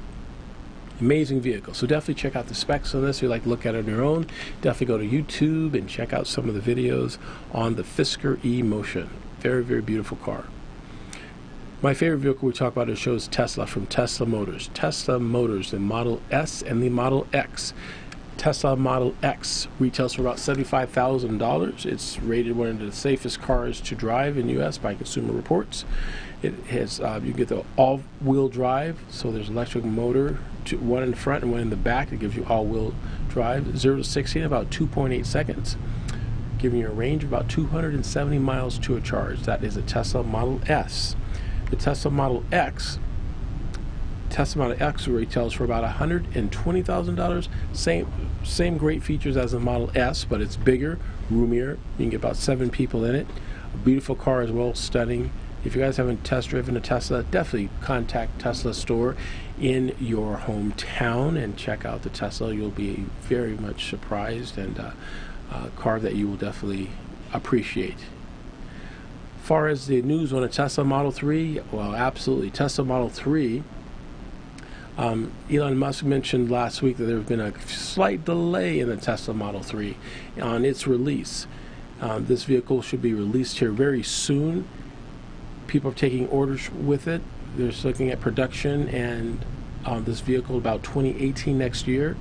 Amazing vehicle. So definitely check out the specs on this. If you like to look at it on your own, definitely go to YouTube and check out some of the videos on the Fisker E-Motion. Very, very beautiful car. My favorite vehicle we talk about on the show is Tesla, from Tesla Motors. Tesla Motors, the Model S and the Model X. Tesla Model X retails for about $75,000. It's rated one of the safest cars to drive in the U.S. by Consumer Reports. It has you get the all-wheel drive, so there's electric motor, one in the front and one in the back. It gives you all-wheel drive. 0 to 60 in about 2.8 seconds, giving you a range of about 270 miles to a charge. That is a Tesla Model S. The Tesla Model X retails for about $120,000. Same great features as the Model S, but it's bigger, roomier. You can get about 7 people in it. A beautiful car as well, stunning. If you guys haven't test driven a Tesla, definitely contact Tesla store in your hometown and check out the Tesla. You'll be very much surprised, and a car that you will definitely appreciate. As far as the news on a Tesla Model 3, well, absolutely. Tesla Model 3, Elon Musk mentioned last week that there has been a slight delay in the Tesla Model 3 on its release. This vehicle should be released here very soon. People are taking orders with it. They're looking at production and this vehicle about 2018 next year.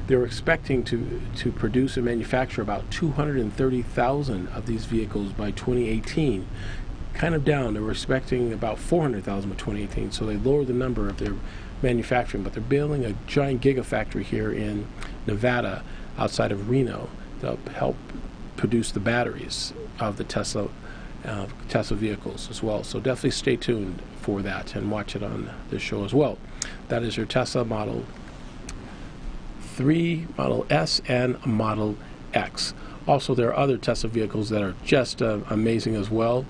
They're expecting to produce and manufacture about 230,000 of these vehicles by 2018. Kind of down. They were expecting about 400,000 by 2018, so they lowered the number of their manufacturing, but they're building a giant gigafactory here in Nevada outside of Reno to help produce the batteries of the Tesla vehicles as well. So definitely stay tuned for that and watch it on this show as well. That is your Tesla Model 3, Model S, and Model X. Also, there are other Tesla vehicles that are just amazing as well.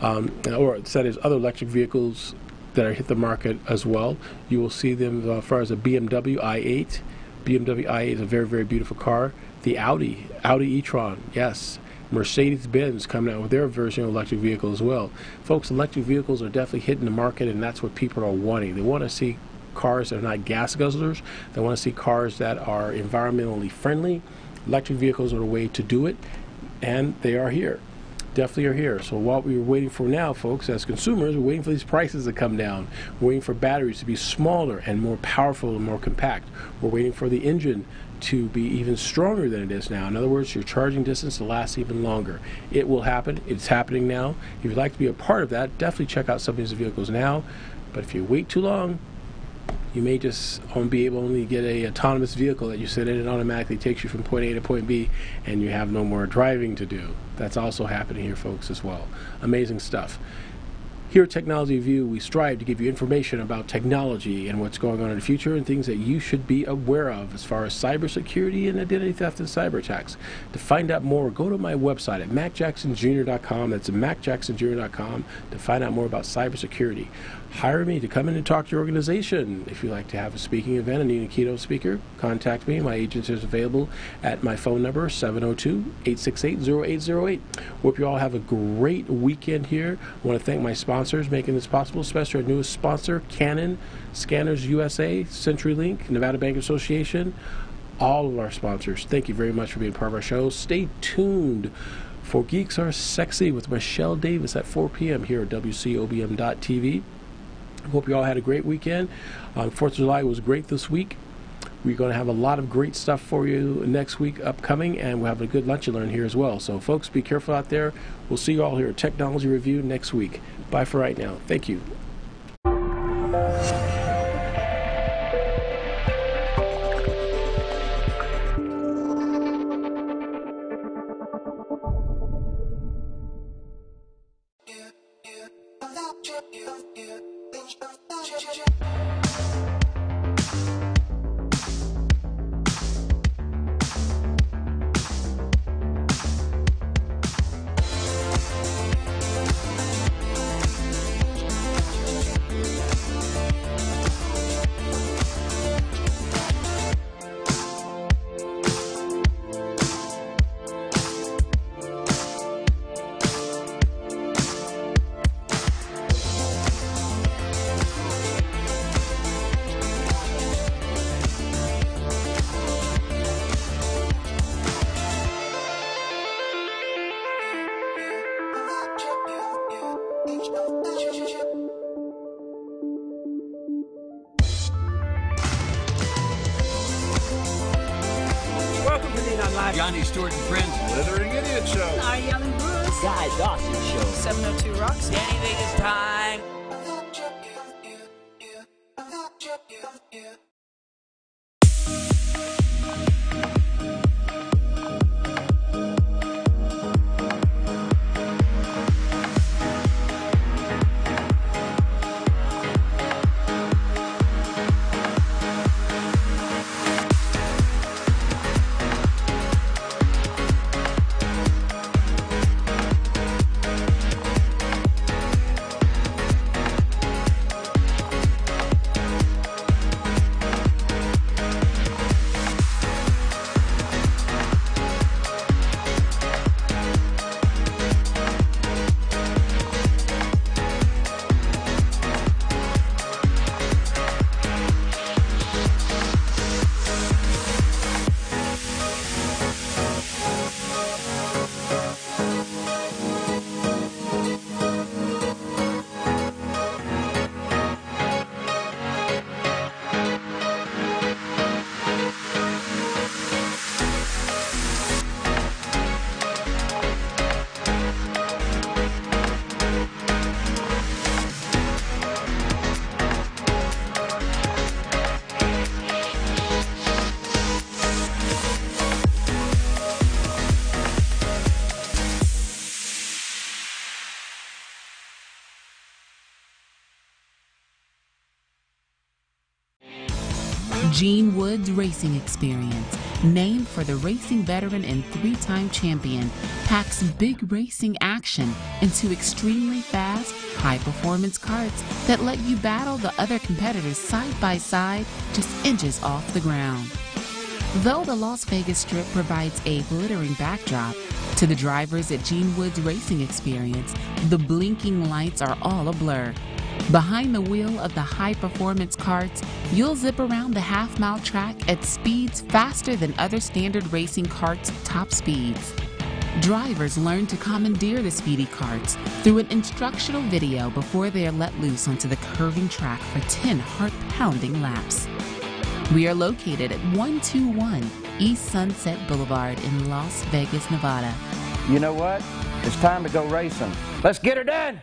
Or that is other electric vehicles that are hit the market as well. You will see them as far as a BMW i8. BMW i8 is a very, very beautiful car. The Audi e-tron, yes. Mercedes-Benz coming out with their version of electric vehicle as well. Folks, electric vehicles are definitely hitting the market, and that's what people are wanting. They want to see cars that are not gas guzzlers. They want to see cars that are environmentally friendly. Electric vehicles are the way to do it, and they are here. Definitely are here. So what we're waiting for now, folks, as consumers, we're waiting for these prices to come down. We're waiting for batteries to be smaller and more powerful and more compact. We're waiting for the engine to be even stronger than it is now. In other words, your charging distance to last even longer. It will happen. It's happening now. If you'd like to be a part of that, definitely check out some of these vehicles now. But if you wait too long, you may just be able to only get a autonomous vehicle that you sit in and automatically takes you from point A to point B, and you have no more driving to do. That's also happening here, folks, as well. Amazing stuff. Here at Technology Review, we strive to give you information about technology and what's going on in the future and things that you should be aware of as far as cybersecurity and identity theft and cyber attacks. To find out more, go to my website at macjacksonjr.com. That's macjacksonjr.com to find out more about cybersecurity. Hire me to come in and talk to your organization. If you'd like to have a speaking event and need a keynote speaker, contact me. My agent is available at my phone number, 702-868-0808. Hope you all have a great weekend here. I want to thank my sponsors making this possible, especially our newest sponsor, Canon, Scanners USA, CenturyLink, Nevada Bank Association, all of our sponsors. Thank you very much for being part of our show. Stay tuned for Geeks R Sexy with Michelle Davis at 4 p.m. here at WCOBM.TV. Hope you all had a great weekend. 4th of July was great this week. We're going to have a lot of great stuff for you next week upcoming, and we'll have a good lunch and learn here as well. So, folks, be careful out there. We'll see you all here at Technology Review next week. Bye for right now. Thank you. Welcome to the Live. Johnny Stewart and Friends. Slithering Idiot Show. Are Yelling Bruce. Guy Dawson Show. 702 Roxy. Danny Vegas time. Gene Wood's Racing Experience, named for the racing veteran and three-time champion, packs big racing action into extremely fast, high-performance karts that let you battle the other competitors side by side, just inches off the ground. Though the Las Vegas Strip provides a glittering backdrop, to the drivers at Gene Wood's Racing Experience, the blinking lights are all a blur. Behind the wheel of the high-performance karts, you'll zip around the half-mile track at speeds faster than other standard racing karts' top speeds. Drivers learn to commandeer the speedy karts through an instructional video before they are let loose onto the curving track for 10 heart-pounding laps. We are located at 121 East Sunset Boulevard in Las Vegas, Nevada. You know what? It's time to go racing. Let's get her done!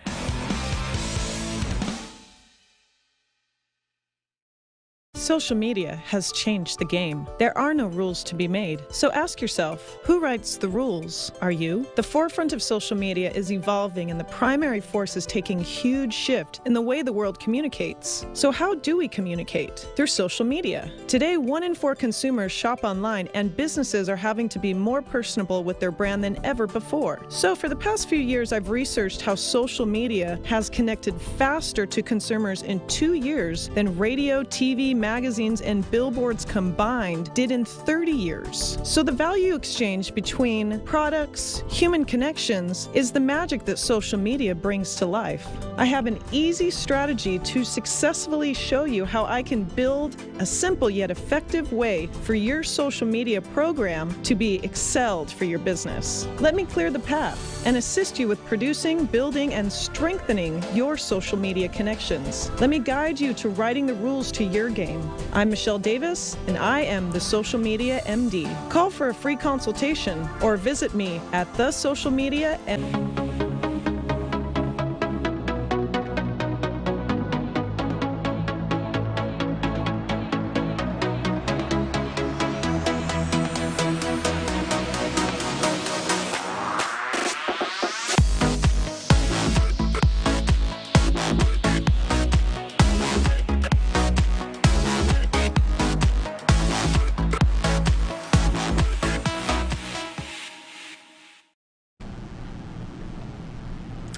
Social media has changed the game. There are no rules to be made. So ask yourself, who writes the rules? Are you? The forefront of social media is evolving, and the primary force is taking a huge shift in the way the world communicates. So how do we communicate? Through social media. Today, 1 in 4 consumers shop online, and businesses are having to be more personable with their brand than ever before. So for the past few years, I've researched how social media has connected faster to consumers in 2 years than radio, TV, magazines, and billboards combined did in 30 years. So the value exchange between products, human connections, is the magic that social media brings to life. I have an easy strategy to successfully show you how I can build a simple yet effective way for your social media program to be excelled for your business. Let me clear the path and assist you with producing, building, and strengthening your social media connections. Let me guide you to writing the rules to your game. I'm Michelle Davis, and I am the Social Media MD. Call for a free consultation or visit me at The Social Media MD.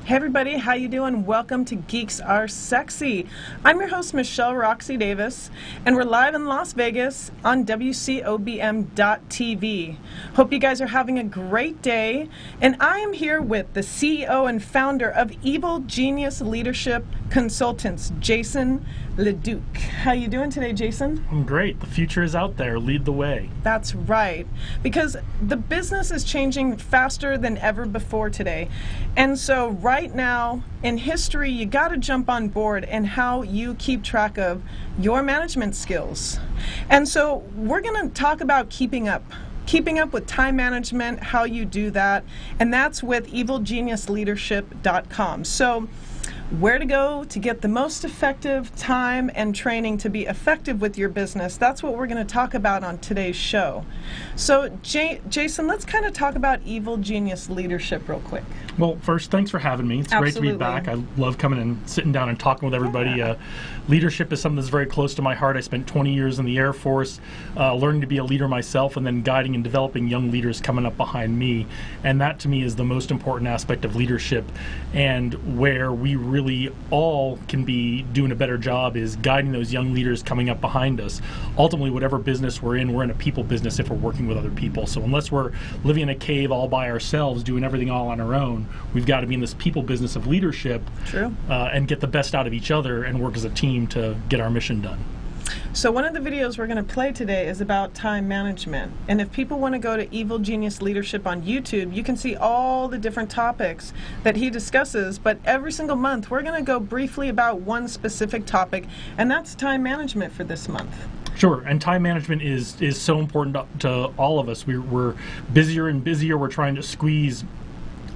Hey everybody, how you doing? Welcome to Geeks R Sexy. I'm your host, Michelle Roxy Davis, and we're live in Las Vegas on WCOBM.TV. Hope you guys are having a great day, and I am here with the CEO and founder of Evil Genius Leadership Consultants, Jason Leduc. How you doing today, Jason? I'm great. The future is out there. Lead the way. That's right, because the business is changing faster than ever before today. And so right now in history, you got to jump on board and how you keep track of your management skills. And so we're going to talk about keeping up with time management, how you do that, and that's with evilgeniusleadership.com. So where to go to get the most effective time and training to be effective with your business. That's what we're going to talk about on today's show. So Jason, let's kind of talk about Evil Genius Leadership real quick. Well, first, thanks for having me. It's great to be back. I love coming and sitting down and talking with everybody. Yeah. Leadership is something that's very close to my heart. I spent 20 years in the Air Force learning to be a leader myself, and then guiding and developing young leaders coming up behind me. And that, to me, is the most important aspect of leadership, and where we really all can be doing a better job is guiding those young leaders coming up behind us. Ultimately, whatever business we're in a people business if we're working with other people. So unless we're living in a cave all by ourselves, doing everything all on our own, we've got to be in this people business of leadership. True. And get the best out of each other and work as a team to get our mission done. So one of the videos we're going to play today is about time management. And if people want to go to Evil Genius Leadership on YouTube, you can see all the different topics that he discusses. But every single month, we're going to go briefly about one specific topic, and that's time management for this month. Sure, and time management is so important to all of us. We're busier and busier. We're trying to squeeze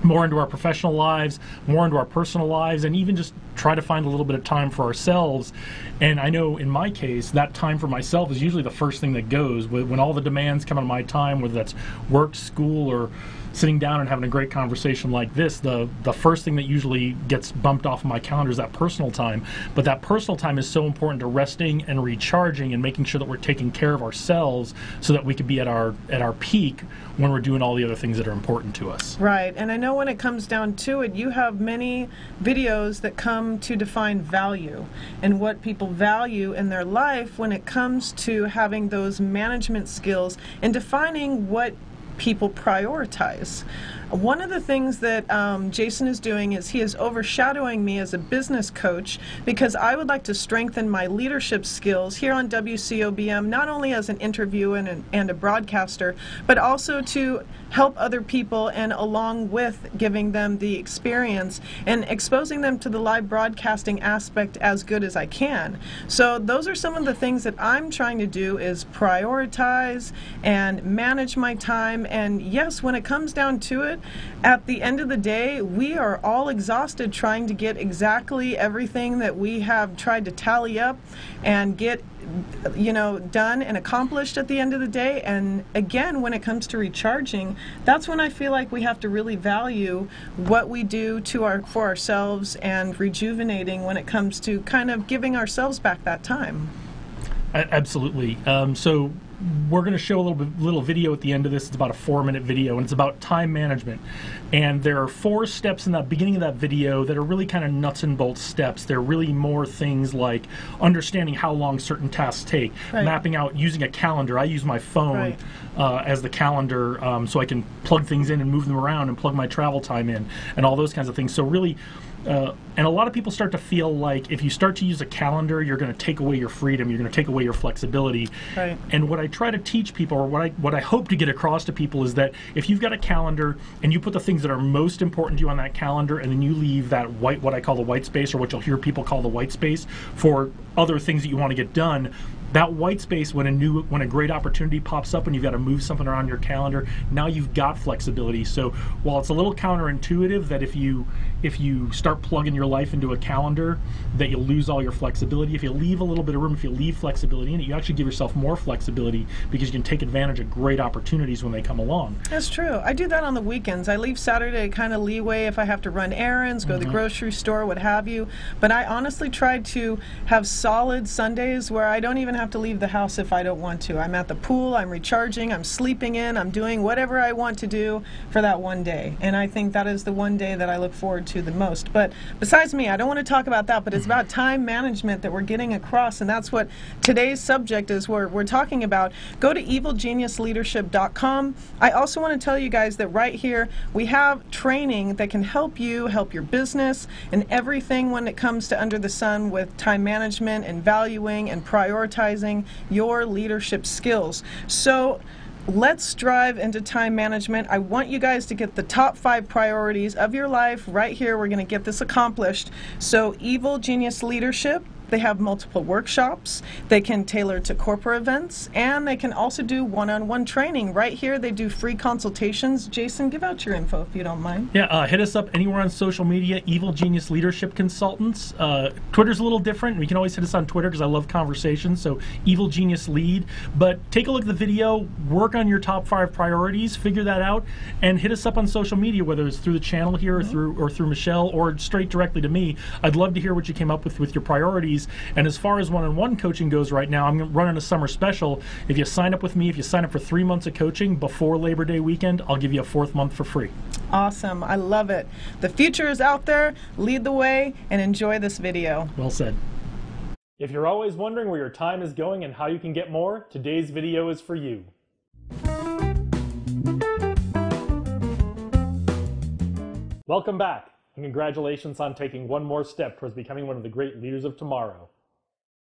more into our professional lives, more into our personal lives, and even just try to find a little bit of time for ourselves. And I know in my case, that time for myself is usually the first thing that goes. When all the demands come on my time, whether that's work, school, or sitting down and having a great conversation like this, the first thing that usually gets bumped off of my calendar is that personal time. But that personal time is so important to resting and recharging and making sure that we're taking care of ourselves so that we can be at our peak when we're doing all the other things that are important to us. Right, and I know when it comes down to it, you have many videos that come to define value and what people value in their life when it comes to having those management skills and defining what people prioritize. One of the things that Jason is doing is he is overshadowing me as a business coach, because I would like to strengthen my leadership skills here on WCOBM, not only as an interviewer and a broadcaster, but also to help other people, and along with giving them the experience and exposing them to the live broadcasting aspect as good as I can. So those are some of the things that I'm trying to do, is prioritize and manage my time. And yes, when it comes down to it, at the end of the day, we are all exhausted trying to get exactly everything that we have tried to tally up and get done and accomplished at the end of the day. And again, when it comes to recharging, that's when I feel like we have to really value what we do for ourselves and rejuvenating when it comes to kind of giving ourselves back that time. Absolutely. So we're going to show a little video at the end of this. It's about a 4-minute video, and it's about time management. And there are 4 steps in the beginning of that video that are really kind of nuts and bolts steps. They're really more things like understanding how long certain tasks take, mapping out, using a calendar. I use my phone as the calendar, so I can plug things in and move them around and plug my travel time in and all those kinds of things. So really, and a lot of people start to feel like if you start to use a calendar, you're going to take away your freedom, you're going to take away your flexibility. Right. And what I try to teach people, or what I hope to get across to people, is that if you've got a calendar and you put the things that are most important to you on that calendar, and then you leave that what I call the white space, or what you'll hear people call the white space, for other things that you want to get done, that white space, when a great opportunity pops up and you've got to move something around your calendar, now you've got flexibility. So while it's a little counterintuitive that if you start plugging your life into a calendar, that you'll lose all your flexibility, if you leave a little bit of room, if you leave flexibility in it, you actually give yourself more flexibility, because you can take advantage of great opportunities when they come along. That's true. I do that on the weekends. I leave Saturday kind of leeway if I have to run errands, go to the grocery store, what have you. But I honestly try to have solid Sundays where I don't even have to leave the house if I don't want to. I'm at the pool, I'm recharging, I'm sleeping in, I'm doing whatever I want to do for that one day. And I think that is the one day that I look forward to the most. But besides me, I don't want to talk about that, but it's about time management that we're getting across, and that's what today's subject is we're talking about. Go to evilgeniusleadership.com. I also want to tell you guys that right here we have training that can help you help your business and everything when it comes to under the sun with time management and valuing and prioritizing your leadership skills. So let's dive into time management. I want you guys to get the top 5 priorities of your life right here. We're going to get this accomplished. So Evil Genius Leadership, they have multiple workshops. They can tailor to corporate events, and they can also do one-on-one training. Right here, they do free consultations. Jason, give out your info if you don't mind. Yeah, hit us up anywhere on social media, Evil Genius Leadership Consultants. Twitter's a little different. We can always hit us on Twitter because I love conversations, so Evil Genius Lead. But take a look at the video, work on your top 5 priorities, figure that out, and hit us up on social media, whether it's through the channel here or through Michelle, or straight directly to me. I'd love to hear what you came up with your priorities. And as far as one-on-one coaching goes right now, I'm running a summer special. If you sign up with me, if you sign up for 3 months of coaching before Labor Day weekend, I'll give you a 4th month for free. Awesome. I love it. The future is out there. Lead the way and enjoy this video. Well said. If you're always wondering where your time is going and how you can get more, today's video is for you. Welcome back. And congratulations on taking one more step towards becoming one of the great leaders of tomorrow.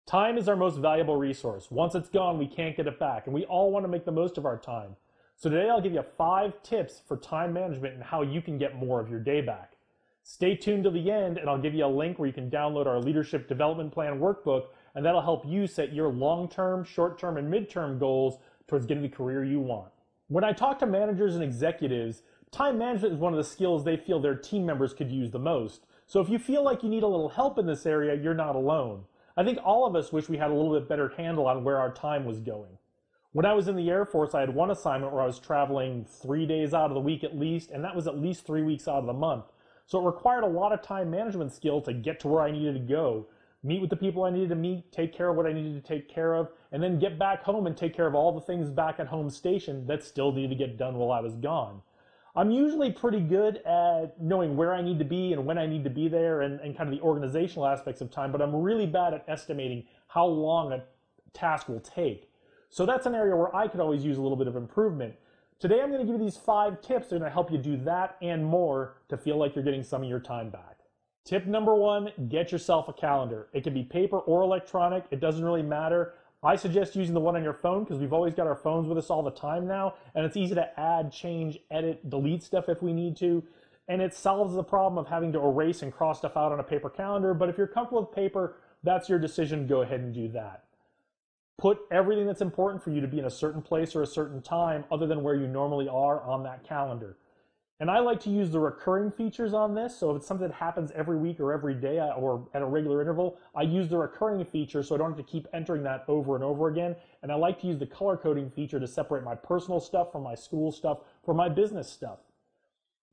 Time is our most valuable resource. Once it's gone, we can't get it back, and we all want to make the most of our time. So today I'll give you 5 tips for time management and how you can get more of your day back. Stay tuned to the end, and I'll give you a link where you can download our Leadership Development Plan workbook, and that'll help you set your long-term, short-term, and mid-term goals towards getting the career you want. When I talk to managers and executives, time management is one of the skills they feel their team members could use the most. So if you feel like you need a little help in this area, you're not alone. I think all of us wish we had a little bit better handle on where our time was going. When I was in the Air Force, I had one assignment where I was traveling 3 days out of the week at least, and that was at least 3 weeks out of the month. So it required a lot of time management skill to get to where I needed to go, meet with the people I needed to meet, take care of what I needed to take care of, and then get back home and take care of all the things back at home station that still needed to get done while I was gone. I'm usually pretty good at knowing where I need to be and when I need to be there and kind of the organizational aspects of time, but I'm really bad at estimating how long a task will take. So that's an area where I could always use a little bit of improvement. Today I'm going to give you these 5 tips that are going to help you do that and more to feel like you're getting some of your time back. Tip number 1, get yourself a calendar. It can be paper or electronic. It doesn't really matter. I suggest using the one on your phone because we've always got our phones with us all the time now, and it's easy to add, change, edit, delete stuff if we need to, and it solves the problem of having to erase and cross stuff out on a paper calendar. But if you're comfortable with paper, that's your decision. Go ahead and do that. Put everything that's important for you to be in a certain place or a certain time other than where you normally are on that calendar. And I like to use the recurring features on this, so if it's something that happens every week or every day or at a regular interval, I use the recurring feature so I don't have to keep entering that over and over again. And I like to use the color coding feature to separate my personal stuff from my school stuff, from my business stuff.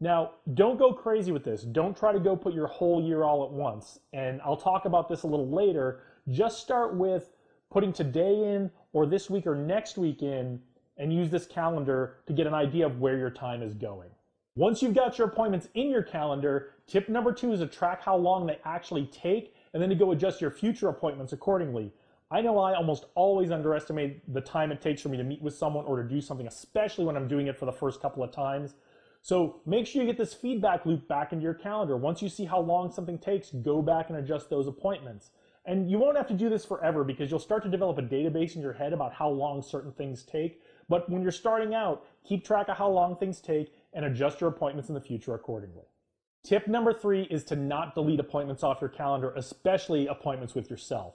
Now, don't go crazy with this. Don't try to go put your whole year all at once. And I'll talk about this a little later. Just start with putting today in or this week or next week in and use this calendar to get an idea of where your time is going. Once you've got your appointments in your calendar, tip number 2 is to track how long they actually take and then to go adjust your future appointments accordingly. I know I almost always underestimate the time it takes for me to meet with someone or to do something, especially when I'm doing it for the first couple of times. So make sure you get this feedback loop back into your calendar. Once you see how long something takes, go back and adjust those appointments. And you won't have to do this forever because you'll start to develop a database in your head about how long certain things take. But when you're starting out, keep track of how long things take and adjust your appointments in the future accordingly. Tip number 3 is to not delete appointments off your calendar, especially appointments with yourself.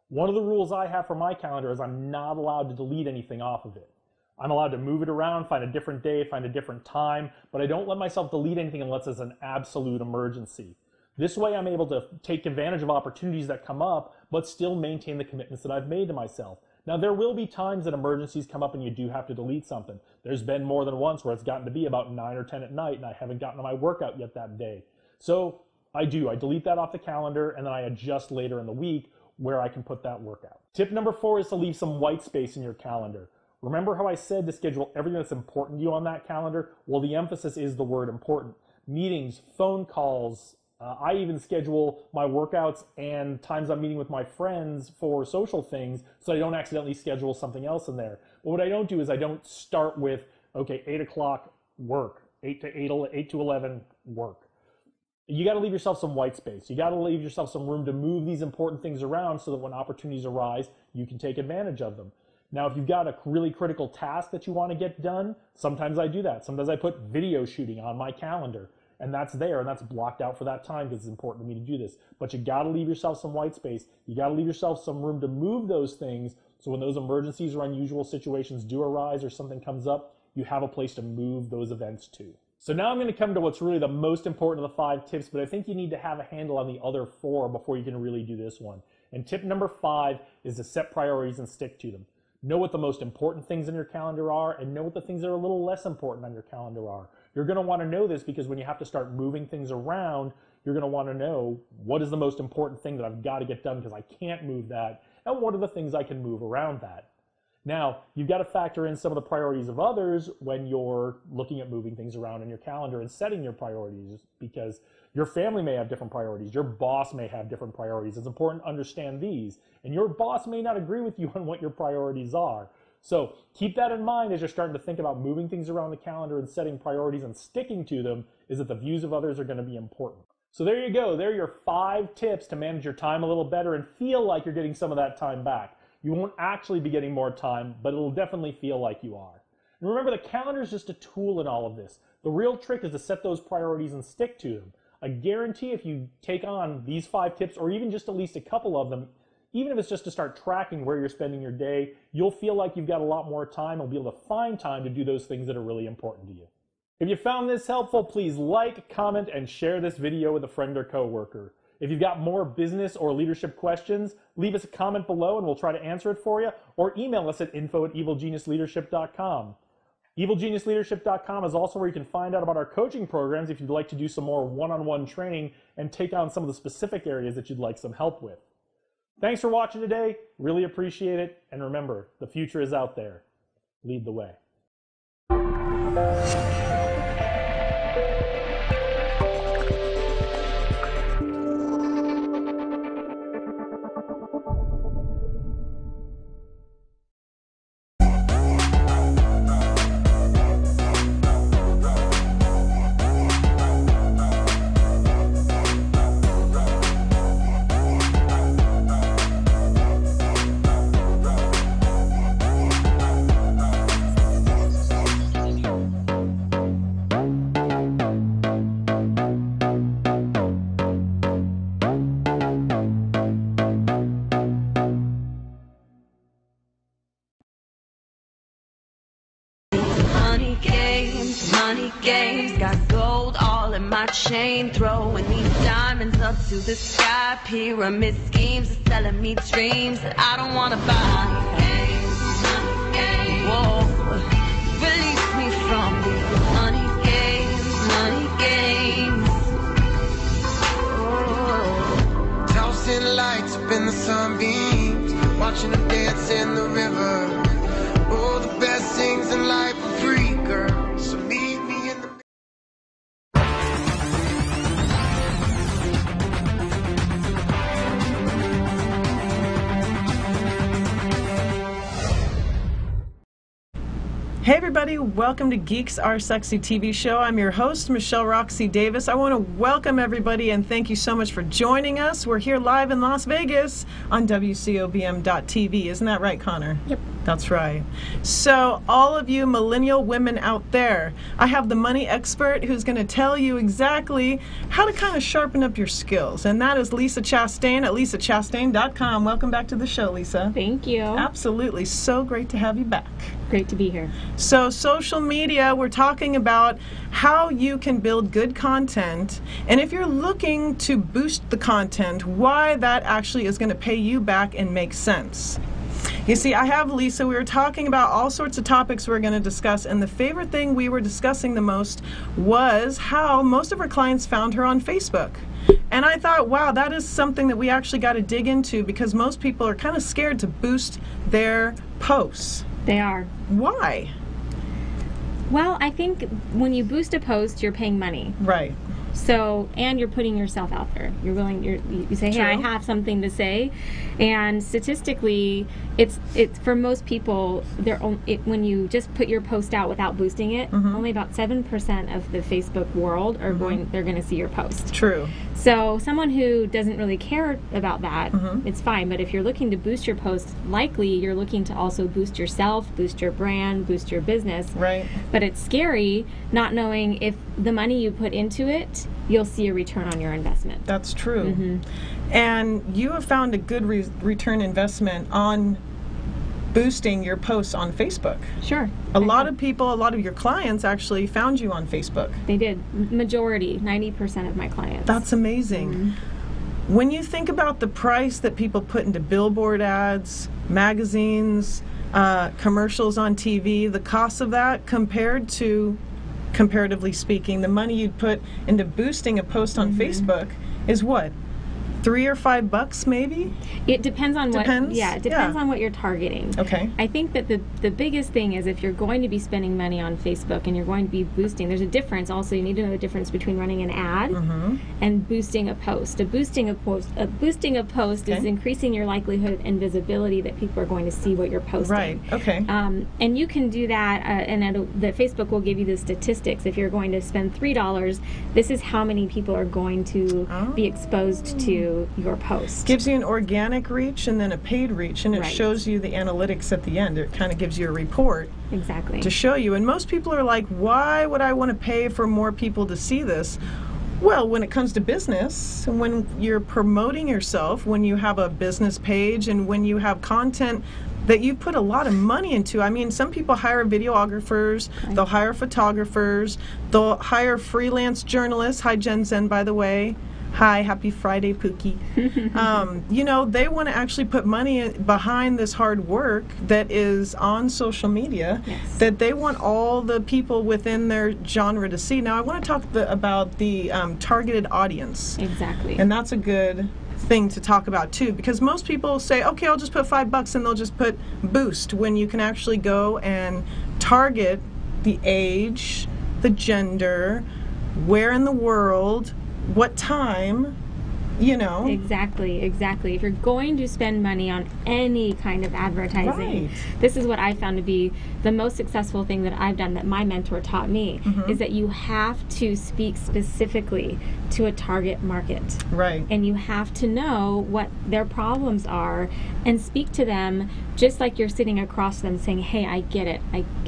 One of the rules I have for my calendar is I'm not allowed to delete anything off of it. I'm allowed to move it around, find a different day, find a different time, but I don't let myself delete anything unless it's an absolute emergency. This way I'm able to take advantage of opportunities that come up, but still maintain the commitments that I've made to myself. Now, there will be times that emergencies come up and you do have to delete something. There's been more than once where it's gotten to be about 9 or 10 at night and I haven't gotten to my workout yet that day. So I delete that off the calendar and then I adjust later in the week where I can put that workout. Tip number 4 is to leave some white space in your calendar. Remember how I said to schedule everything that's important to you on that calendar? Well, the emphasis is the word important. Meetings, phone calls, I even schedule my workouts and times I'm meeting with my friends for social things so I don't accidentally schedule something else in there. But what I don't do is I don't start with, okay, 8 o'clock work, 8 to 11 work. You got to leave yourself some white space. You got to leave yourself some room to move these important things around so that when opportunities arise, you can take advantage of them. Now, if you've got a really critical task that you want to get done, sometimes I do that. Sometimes I put video shooting on my calendar. And that's there, and that's blocked out for that time because it's important to me to do this. But you got to leave yourself some white space. You got to leave yourself some room to move those things so when those emergencies or unusual situations do arise or something comes up, you have a place to move those events to. So now I'm going to come to what's really the most important of the 5 tips, but I think you need to have a handle on the other 4 before you can really do this one. And tip number 5 is to set priorities and stick to them. Know what the most important things in your calendar are and know what the things that are a little less important on your calendar are. You're going to want to know this because when you have to start moving things around, you're going to want to know what is the most important thing that I've got to get done because I can't move that, and what are the things I can move around that. Now, you've got to factor in some of the priorities of others when you're looking at moving things around in your calendar and setting your priorities because your family may have different priorities. Your boss may have different priorities. It's important to understand these. And your boss may not agree with you on what your priorities are. So keep that in mind as you're starting to think about moving things around the calendar and setting priorities and sticking to them, is that the views of others are going to be important. So there you go. There are your 5 tips to manage your time a little better and feel like you're getting some of that time back. You won't actually be getting more time, but it'll definitely feel like you are. And remember, the calendar is just a tool in all of this. The real trick is to set those priorities and stick to them. I guarantee if you take on these 5 tips, or even just at least a couple of them, even if it's just to start tracking where you're spending your day, you'll feel like you've got a lot more time and be able to find time to do those things that are really important to you. If you found this helpful, please like, comment, and share this video with a friend or coworker. If you've got more business or leadership questions, leave us a comment below and we'll try to answer it for you, or email us at info@evilgeniusleadership.com. evilgeniusleadership.com is also where you can find out about our coaching programs if you'd like to do some more one-on-one training and take on some of the specific areas that you'd like some help with. Thanks for watching today. Really appreciate it. And remember, the future is out there. Lead the way. Money games, got gold all in my chain, throwing these diamonds up to the sky. Pyramid schemes are selling me dreams that I don't want to buy. Whoa, release me from these money games. Oh. Tossing lights up in the sunbeams, watching them dance in the river. Oh, the best things in life are free, girl. So meet me in the... Hey everybody, welcome to Geeks R Sexy TV show. I'm your host, Michelle Roxy Davis. I want to welcome everybody and thank you so much for joining us. We're here live in Las Vegas on WCOBM.TV. Isn't that right, Connor? Yep. That's right. So all of you millennial women out there, I have the money expert who's going to tell you exactly how to kind of sharpen up your skills. And that is Lisa Chastain at lisachastain.com. Welcome back to the show, Lisa. Thank you. Absolutely. So great to have you back. Great to be here. So social media, we're talking about how you can build good content, and if you're looking to boost the content, why that actually is going to pay you back and make sense. You see, I have Lisa. We were talking about all sorts of topics we're going to discuss, and the favorite thing we were discussing the most was how most of her clients found her on Facebook. And I thought, wow, that is something that we actually got to dig into, because most people are kind of scared to boost their posts. They are. Why? Well, I think when you boost a post, you're paying money. Right. So, and you're putting yourself out there. You're willing. You say, hey, True. I have something to say, and statistically, it's for most people. When you just put your post out without boosting it, only about 7% of the Facebook world are They're going to see your post. True. So, someone who doesn't really care about that, it's fine. But if you're looking to boost your post, likely you're looking to also boost yourself, boost your brand, boost your business. Right. But it's scary not knowing if the money you put into it, you'll see a return on your investment. That's true. And you have found a good return investment on boosting your posts on Facebook. Sure. A lot of people, a lot of your clients actually found you on Facebook. They did. Majority, 90% of my clients. That's amazing. When you think about the price that people put into billboard ads, magazines, commercials on TV, the cost of that compared to, comparatively speaking, the money you'd put into boosting a post on Facebook is what? $3 or $5 maybe? It depends on Depends? It depends on what you're targeting. Okay. I think that the biggest thing is if you're going to be spending money on Facebook and you're going to be boosting, there's a difference also. You need to know the difference between running an ad and boosting a post. Boosting a post is increasing your likelihood and visibility that people are going to see what you're posting. Right. Okay. And you can do that, and the Facebook will give you the statistics. If you're going to spend $3, this is how many people are going to be exposed to your post. Gives you an organic reach and then a paid reach, and it Right. shows you the analytics at the end. It kind of gives you a report Exactly. to show you. And most people are like, why would I want to pay for more people to see this? Well, when it comes to business, when you're promoting yourself, when you have a business page, and when you have content that you put a lot of money into. I mean, some people hire videographers, they'll hire photographers, they'll hire freelance journalists. Hi, Jen Zen, by the way. Hi, happy Friday, Pookie. You know, they want to actually put money behind this hard work that is on social media, that they want all the people within their genre to see. Now, I want to talk about the targeted audience. Exactly. And that's a good thing to talk about too, because most people say, okay, I'll just put $5 and they'll just put boost, when you can actually go and target the age, the gender, where in the world, what time, you know. Exactly. If you're going to spend money on any kind of advertising, this is what I found to be the most successful thing that I've done, that my mentor taught me, is that you have to speak specifically to a target market. Right. And you have to know what their problems are and speak to them just like you're sitting across them saying, hey, I get it.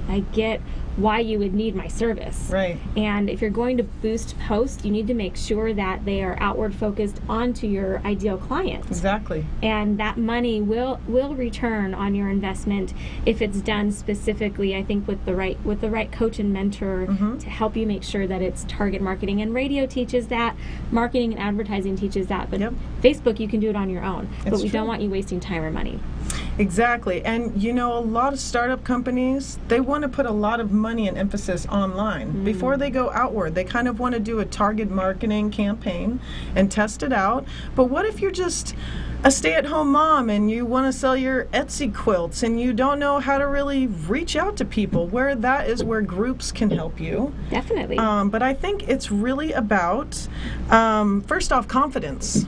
I get why you would need my service. Right. And if you're going to boost posts, you need to make sure that they are outward focused onto your ideal client. Exactly. And that money will return on your investment if it's done specifically, I think, with the right coach and mentor to help you make sure that it's target marketing. And radio teaches that, marketing and advertising teaches that, but Facebook, you can do it on your own. But we don't want you wasting time or money. Exactly. And you know, a lot of startup companies, they want to put a lot of money and emphasis online before they go outward. They kind of want to do a target marketing campaign and test it out. But what if you're just a stay-at-home mom and you want to sell your Etsy quilts and you don't know how to really reach out to people? Where that is where groups can help you. Definitely. But I think it's really about, first off, confidence.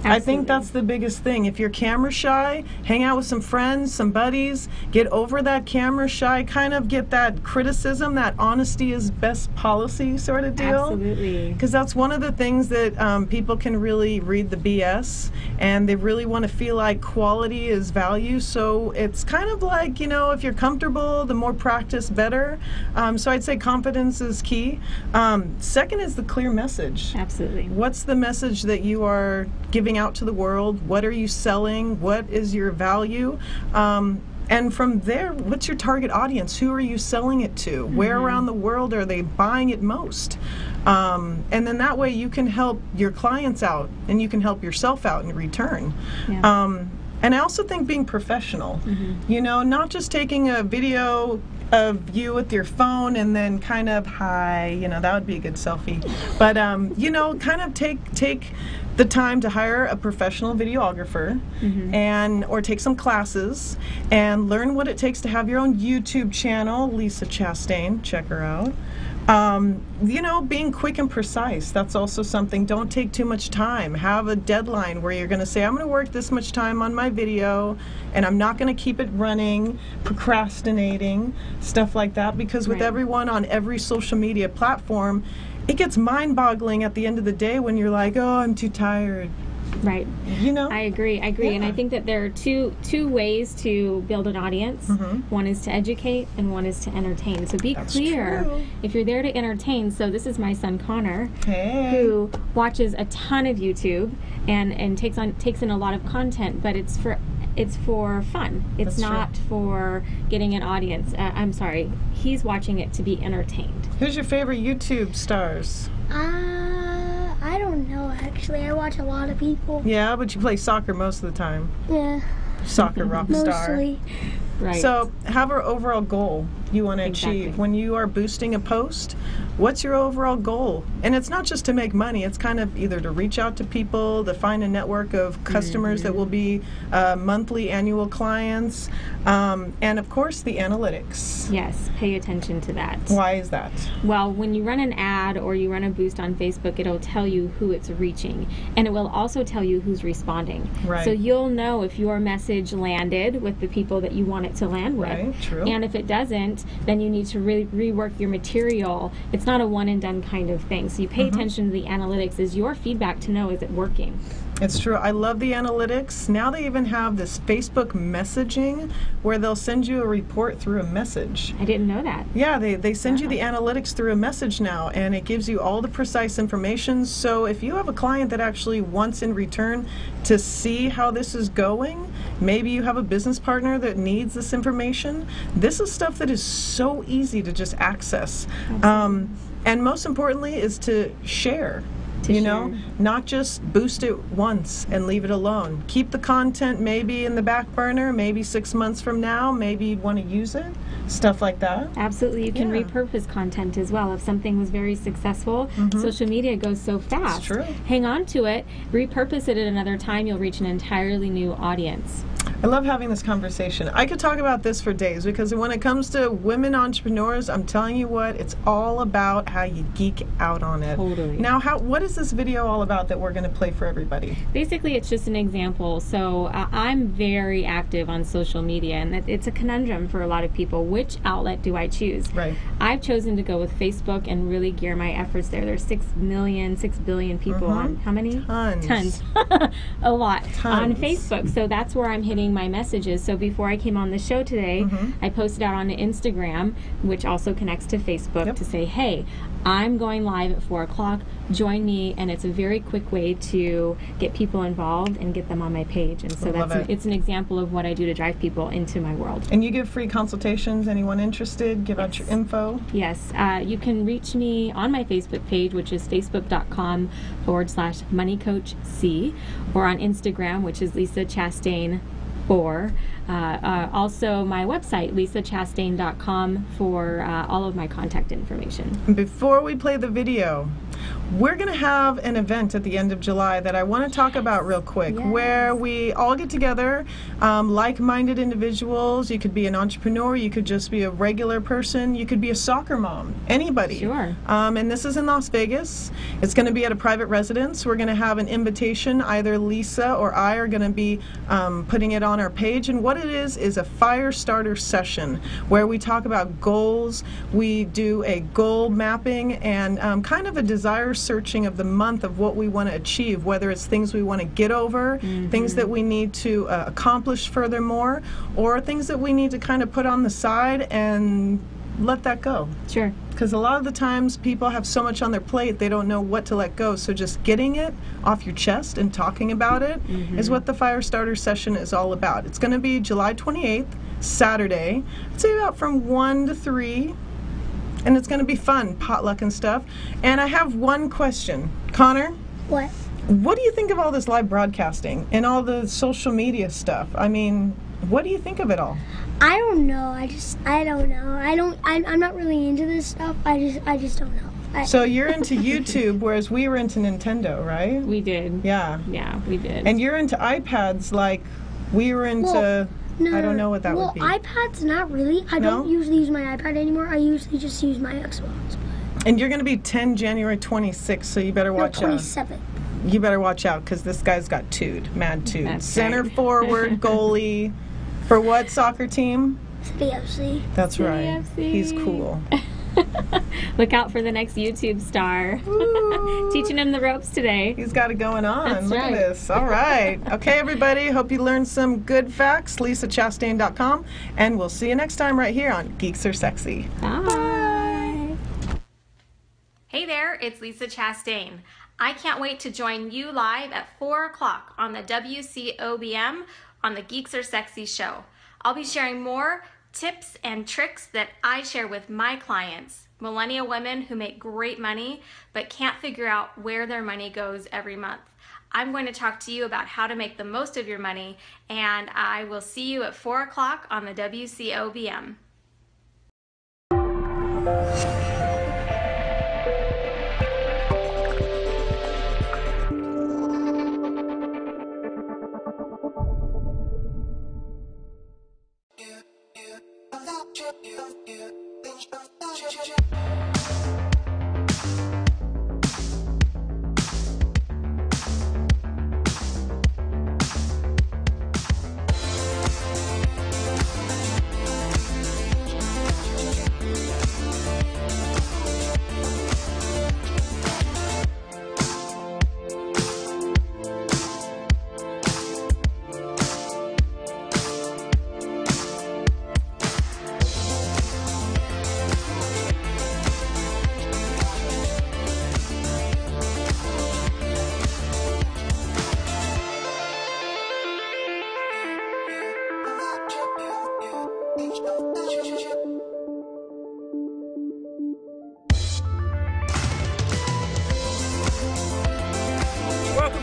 Absolutely. I think that's the biggest thing. If you're camera shy, hang out with some friends, some buddies, get over that camera shy, kind of get that criticism, that honesty is best policy sort of deal. Absolutely. Because that's one of the things that people can really read the BS, and they really want to feel like quality is value. So it's kind of like, you know, if you're comfortable, the more practice, better. So I'd say confidence is key. Second is the clear message. Absolutely. What's the message that you are giving out to the world? What are you selling? What is your value? And from there, what's your target audience? Who are you selling it to? Where around the world are they buying it most? And then that way you can help your clients out and you can help yourself out in return. And I also think being professional, you know, not just taking a video of you with your phone and then kind of, hi, you know, that would be a good selfie. But, you know, kind of take the time to hire a professional videographer and or take some classes and learn what it takes to have your own YouTube channel. Lisa Chastain, check her out. You know, being quick and precise, that's also something. Don't take too much time. Have a deadline where you're going to say, I'm going to work this much time on my video and I'm not going to keep it running, procrastinating, stuff like that, because with everyone on every social media platform, it gets mind-boggling at the end of the day when you're like, oh, I'm too tired. Right. You know? I agree. And I think that there are two ways to build an audience. One is to educate and one is to entertain. So be clear if you're there to entertain. So this is my son Connor, who watches a ton of YouTube and takes in a lot of content, but it's for fun. It's not for getting an audience. I'm sorry. He's watching it to be entertained. Who's your favorite YouTube stars? I don't know, actually. I watch a lot of people. Yeah, but you play soccer most of the time. Yeah. Soccer rock star. Mostly. Right. So have an overall goal you want to achieve. When you are boosting a post, what's your overall goal? And it's not just to make money. It's kind of either to reach out to people, to find a network of customers that will be monthly, annual clients, and of course the analytics. Yes, pay attention to that. Why is that? Well, when you run an ad or you run a boost on Facebook, it'll tell you who it's reaching, and it will also tell you who's responding. Right. So you'll know if your message landed with the people that you want it to land with. Right, true. And if it doesn't, then you need to rework your material. It's not a one and done kind of thing. So you pay attention to the analytics. Is your feedback to know, is it working? It's true. I love the analytics. Now they even have this Facebook messaging where they'll send you a report through a message. I didn't know that. Yeah, they send you the analytics through a message now, and it gives you all the precise information. So if you have a client that actually wants in return to see how this is going, maybe you have a business partner that needs this information, this is stuff that is so easy to just access. And most importantly is to share. You know, not just boost it once and leave it alone. Keep the content maybe in the back burner, maybe 6 months from now, maybe you'd want to use it, stuff like that. Absolutely. You can repurpose content as well. If something was very successful, social media goes so fast. It's true. Hang on to it, repurpose it at another time, you'll reach an entirely new audience. I love having this conversation. I could talk about this for days because when it comes to women entrepreneurs, I'm telling you what, it's all about how you geek out on it. Totally. Now, what is this video all about that we're going to play for everybody? Basically, it's just an example. So I'm very active on social media, and it's a conundrum for a lot of people. Which outlet do I choose? Right. I've chosen to go with Facebook and really gear my efforts there. There's 6 billion people on, how many? Tons. A lot. Tons. On Facebook. So that's where I'm hitting my messages. So before I came on the show today, I posted out on Instagram, which also connects to Facebook, to say, hey, I'm going live at 4 o'clock. Join me, and it's a very quick way to get people involved and get them on my page. And so it's an example of what I do to drive people into my world. And you give free consultations. Anyone interested? Give out your info. Yes. You can reach me on my Facebook page, which is facebook.com/moneycoachc, or on Instagram, which is Lisa Chastain, or also my website, lisachastain.com, for all of my contact information. Before we play the video, we're going to have an event at the end of July that I want to talk about real quick, where we all get together, like-minded individuals. You could be an entrepreneur, you could just be a regular person, you could be a soccer mom, anybody. Sure. And this is in Las Vegas. It's going to be at a private residence. We're going to have an invitation. Either Lisa or I are going to be putting it on our page, and what it is a fire starter session where we talk about goals. We do a goal mapping and kind of a desire searching of the month of what we want to achieve, whether it's things we want to get over, things that we need to accomplish furthermore, or things that we need to kind of put on the side and let that go. Sure. Because a lot of the times people have so much on their plate they don't know what to let go. So just getting it off your chest and talking about it is what the fire starter session is all about. It's going to be July 28th, Saturday. It's about from 1 to 3. And it's going to be fun, potluck and stuff. And I have one question. Connor? What? What do you think of all this live broadcasting and all the social media stuff? I mean, what do you think of it all? I don't know. I don't know. I'm not really into this stuff. I just don't know. So you're into YouTube, whereas we were into Nintendo, right? We did. Yeah. Yeah, we did. And you're into iPads like we were into... I don't know what that would be. Well, iPads, not really. I don't usually use my iPad anymore. I usually just use my Xbox. And you're going to be 10 January 26th, so you better watch out. 27th. You better watch out, because this guy's got mad tude. That's Center right. forward, goalie. For what soccer team? CFC. That's right. CFC. He's cool. Look out for the next YouTube star. Teaching him the ropes today. He's got it going on. That's Look right. at this. All right. Okay, everybody. Hope you learned some good facts. LisaChastain.com. And we'll see you next time right here on Geeks R Sexy. Bye. Hey there, it's Lisa Chastain. I can't wait to join you live at 4 o'clock on the WCOBM on the Geeks R Sexy show. I'll be sharing more tips and tricks that I share with my clients, millennial women who make great money but can't figure out where their money goes every month. I'm going to talk to you about how to make the most of your money, and I will see you at 4 o'clock on the WCOBM.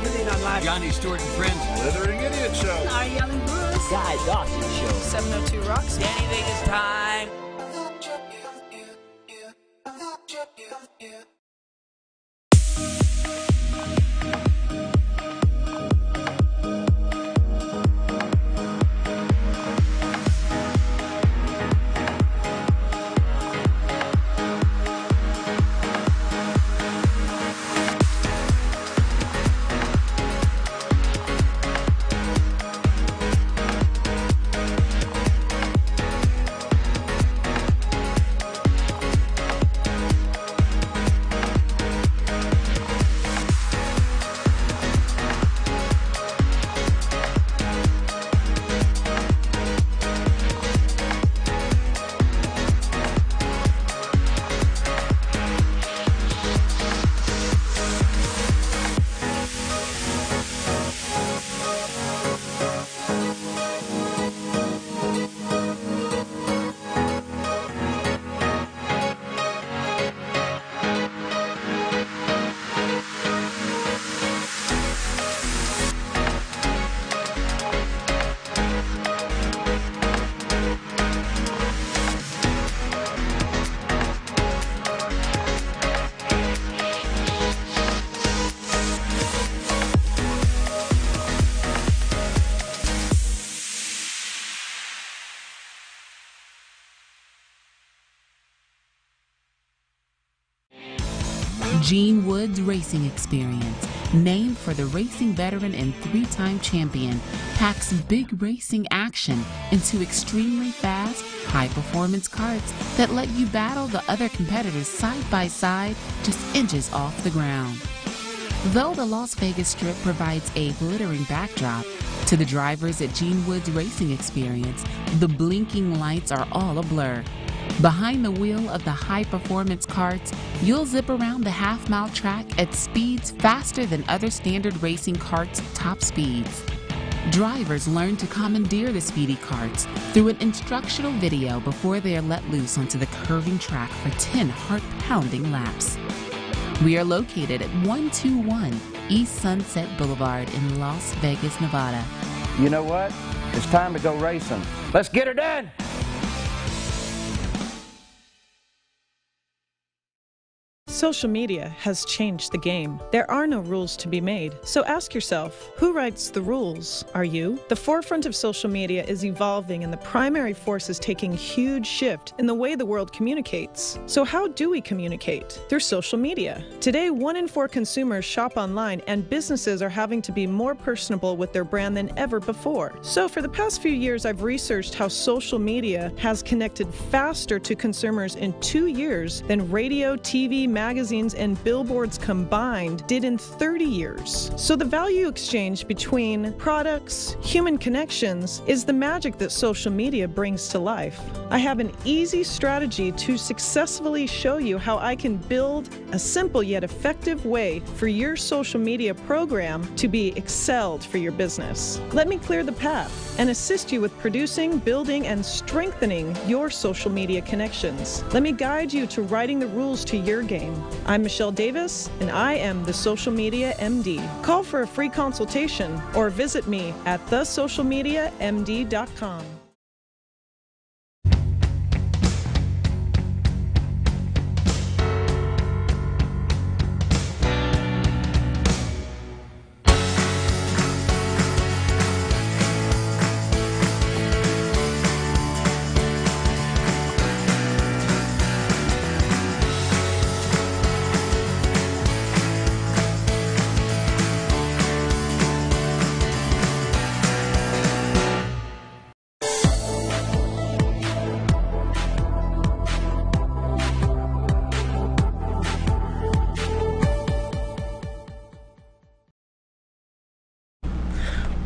Welcome to the Untitled Johnny Stewart and Friends. Slithering Idiot Show. Our Yelling Bruce. Guy Dawson Show. 702 Roxy. Anything is time. Gene Wood's Racing Experience, named for the racing veteran and three-time champion, packs big racing action into extremely fast, high-performance karts that let you battle the other competitors side by side, just inches off the ground. Though the Las Vegas Strip provides a glittering backdrop, to the drivers at Gene Wood's Racing Experience, the blinking lights are all a blur. Behind the wheel of the high-performance karts, you'll zip around the half-mile track at speeds faster than other standard racing karts' top speeds. Drivers learn to commandeer the speedy karts through an instructional video before they are let loose onto the curving track for 10 heart-pounding laps. We are located at 121 East Sunset Boulevard in Las Vegas, Nevada. You know what? It's time to go racing. Let's get her done! Social media has changed the game. There are no rules to be made. So ask yourself, who writes the rules? Are you? The forefront of social media is evolving and the primary force is taking a huge shift in the way the world communicates. So how do we communicate? Through social media. Today, 1 in 4 consumers shop online and businesses are having to be more personable with their brand than ever before. So for the past few years, I've researched how social media has connected faster to consumers in 2 years than radio, TV, magazines, and billboards combined did in 30 years. So the value exchange between products, human connections, is the magic that social media brings to life. I have an easy strategy to successfully show you how I can build a simple yet effective way for your social media program to be excelled for your business. Let me clear the path and assist you with producing, building, and strengthening your social media connections. Let me guide you to writing the rules to your game. I'm Michelle Davis, and I am the Social Media MD. Call for a free consultation or visit me at thesocialmediamd.com.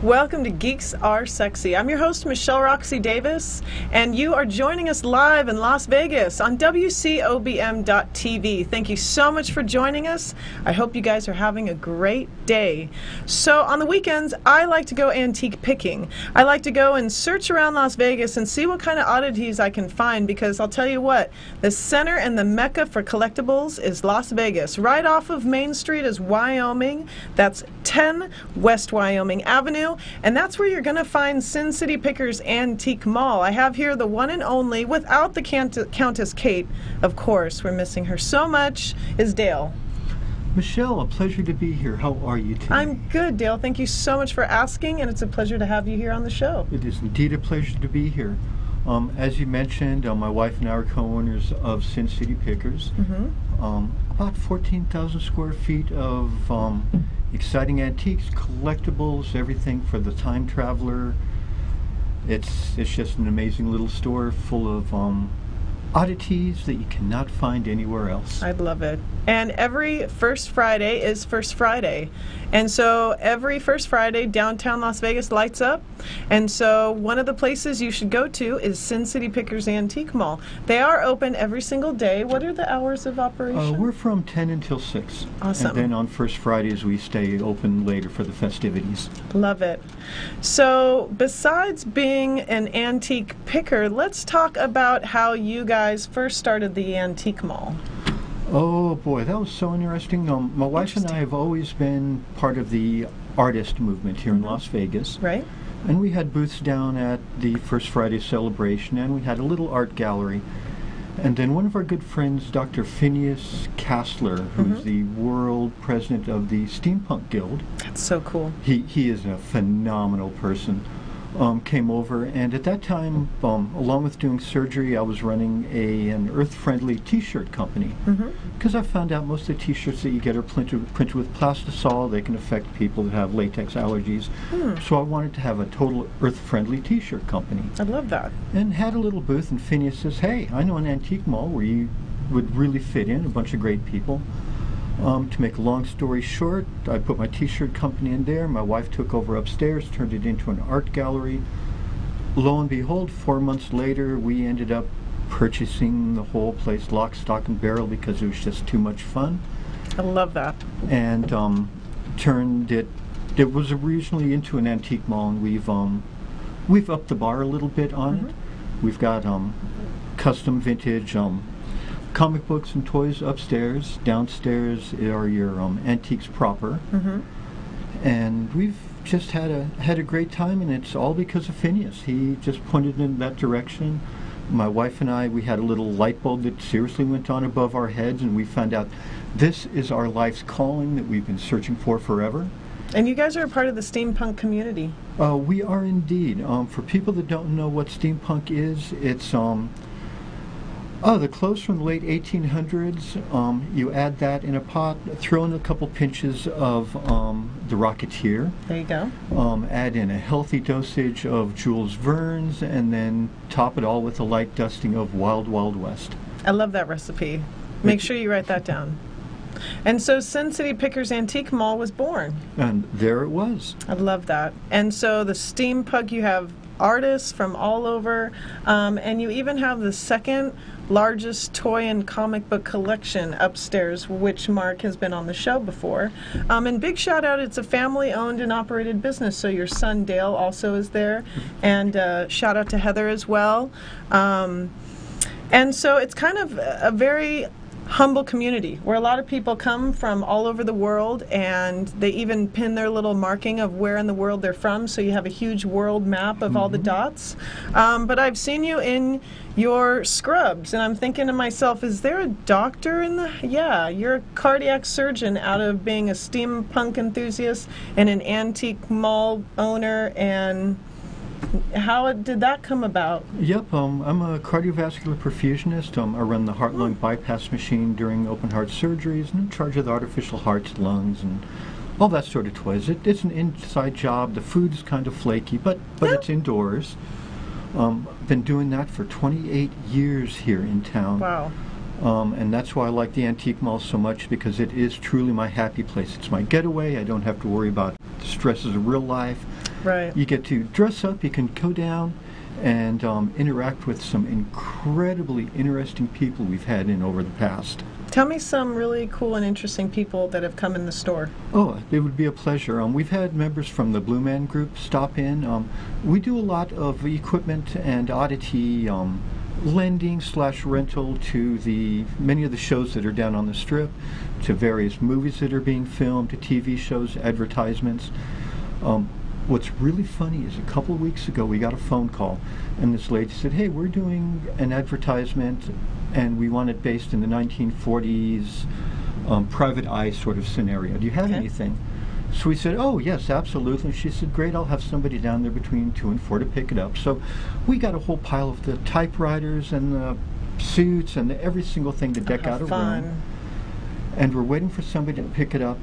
Welcome to Geeks R Sexy. I'm your host, Michelle Roxy Davis, and you are joining us live in Las Vegas on WCOBM.TV. Thank you so much for joining us. I hope you guys are having a great day. So on the weekends, I like to go antique picking. I like to go and search around Las Vegas and see what kind of oddities I can find, because I'll tell you what, the center and the mecca for collectibles is Las Vegas. Right off of Main Street is Wyoming. That's 10 West Wyoming Avenue. And that's where you're going to find Sin City Pickers Antique Mall. I have here the one and only, without the Countess Kate, of course, we're missing her so much, is Dale. Michelle, a pleasure to be here. How are you today? I'm good, Dale. Thank you so much for asking, and it's a pleasure to have you here on the show. It is indeed a pleasure to be here. As you mentioned, my wife and I are co-owners of Sin City Pickers. About 14,000 square feet of exciting antiques, collectibles, everything for the time traveler. It's just an amazing little store full of oddities that you cannot find anywhere else. I love it. And every first Friday is First Friday. And so every first Friday, downtown Las Vegas lights up. And so one of the places you should go to is Sin City Pickers Antique Mall. They are open every single day. What are the hours of operation? We're from 10 until 6. Awesome. And then on first Fridays, we stay open later for the festivities. Love it. So besides being an antique picker, let's talk about how you guys first started the antique mall. Oh boy, that was so interesting. My wife and I have always been part of the artist movement here in Las Vegas. Right. And we had booths down at the First Friday celebration, and we had a little art gallery. And then one of our good friends, Dr. Phineas Castler, who's the world president of the Steampunk Guild. That's so cool. He is a phenomenal person. Came over, and at that time, along with doing surgery, I was running an earth-friendly T-shirt company. Because I found out most of the T-shirts that you get are printed with plastisol. They can affect people that have latex allergies. So I wanted to have a total earth-friendly T-shirt company. I love that. And had a little booth, and Phineas says, "Hey, I know an antique mall where you would really fit in, a bunch of great people." To make a long story short, I put my T-shirt company in there. My wife took over upstairs, turned it into an art gallery. Lo and behold, 4 months later, we ended up purchasing the whole place lock, stock, and barrel because it was just too much fun. I love that. And turned it. It was originally into an antique mall, and we've upped the bar a little bit on it. We've got custom vintage. Comic books and toys upstairs. Downstairs are your antiques proper. And we've just had a great time, and it's all because of Phineas. He just pointed in that direction. My wife and I, we had a little light bulb that seriously went on above our heads, and we found out this is our life's calling that we've been searching for forever. And you guys are a part of the steampunk community. We are indeed. For people that don't know what steampunk is, it's the clothes from the late 1800s, you add that in a pot, throw in a couple pinches of the Rocketeer. There you go. Add in a healthy dosage of Jules Verne's, and then top it all with a light dusting of Wild Wild West. I love that recipe. Make sure you write that down. And so Sin City Pickers Antique Mall was born. And there it was. I love that. And so the steampunk, you have artists from all over, and you even have the second largest toy and comic book collection upstairs, which Mark has been on the show before. And big shout out, it's a family owned and operated business, so your son Dale also is there, and shout out to Heather as well. And so it's kind of a very humble community where a lot of people come from all over the world, and they even pin their little marking of where in the world they're from, so you have a huge world map of all the dots. But I've seen you in your scrubs, and I'm thinking to myself, is there a doctor in the... Yeah, you're a cardiac surgeon out of being a steampunk enthusiast and an antique mall owner, and how did that come about? Yep, I'm a cardiovascular perfusionist. I run the heart-lung bypass machine during open-heart surgeries, and I'm in charge of the artificial hearts, lungs, and all that sort of toys. It's an inside job. The food is kind of flaky, but it's indoors. Been doing that for 28 years here in town. Wow. And that's why I like the antique mall so much, because it is truly my happy place. It's my getaway. I don't have to worry about the stresses of real life. Right. You get to dress up, you can go down and interact with some incredibly interesting people we've had in over the past. Tell me some really cool and interesting people that have come in the store. Oh, it would be a pleasure. We've had members from the Blue Man Group stop in. We do a lot of equipment and oddity lending / rental to many of the shows that are down on the strip, to various movies that are being filmed, to TV shows, advertisements. What's really funny is a couple of weeks ago we got a phone call, and this lady said, "Hey, we're doing an advertisement, and we want it based in the 1940s private eye sort of scenario. Do you have anything?" So we said, "Oh, yes, absolutely." She said, "Great, I'll have somebody down there between 2 and 4 to pick it up." So we got a whole pile of the typewriters and the suits and every single thing to deck out a room. And we're waiting for somebody to pick it up.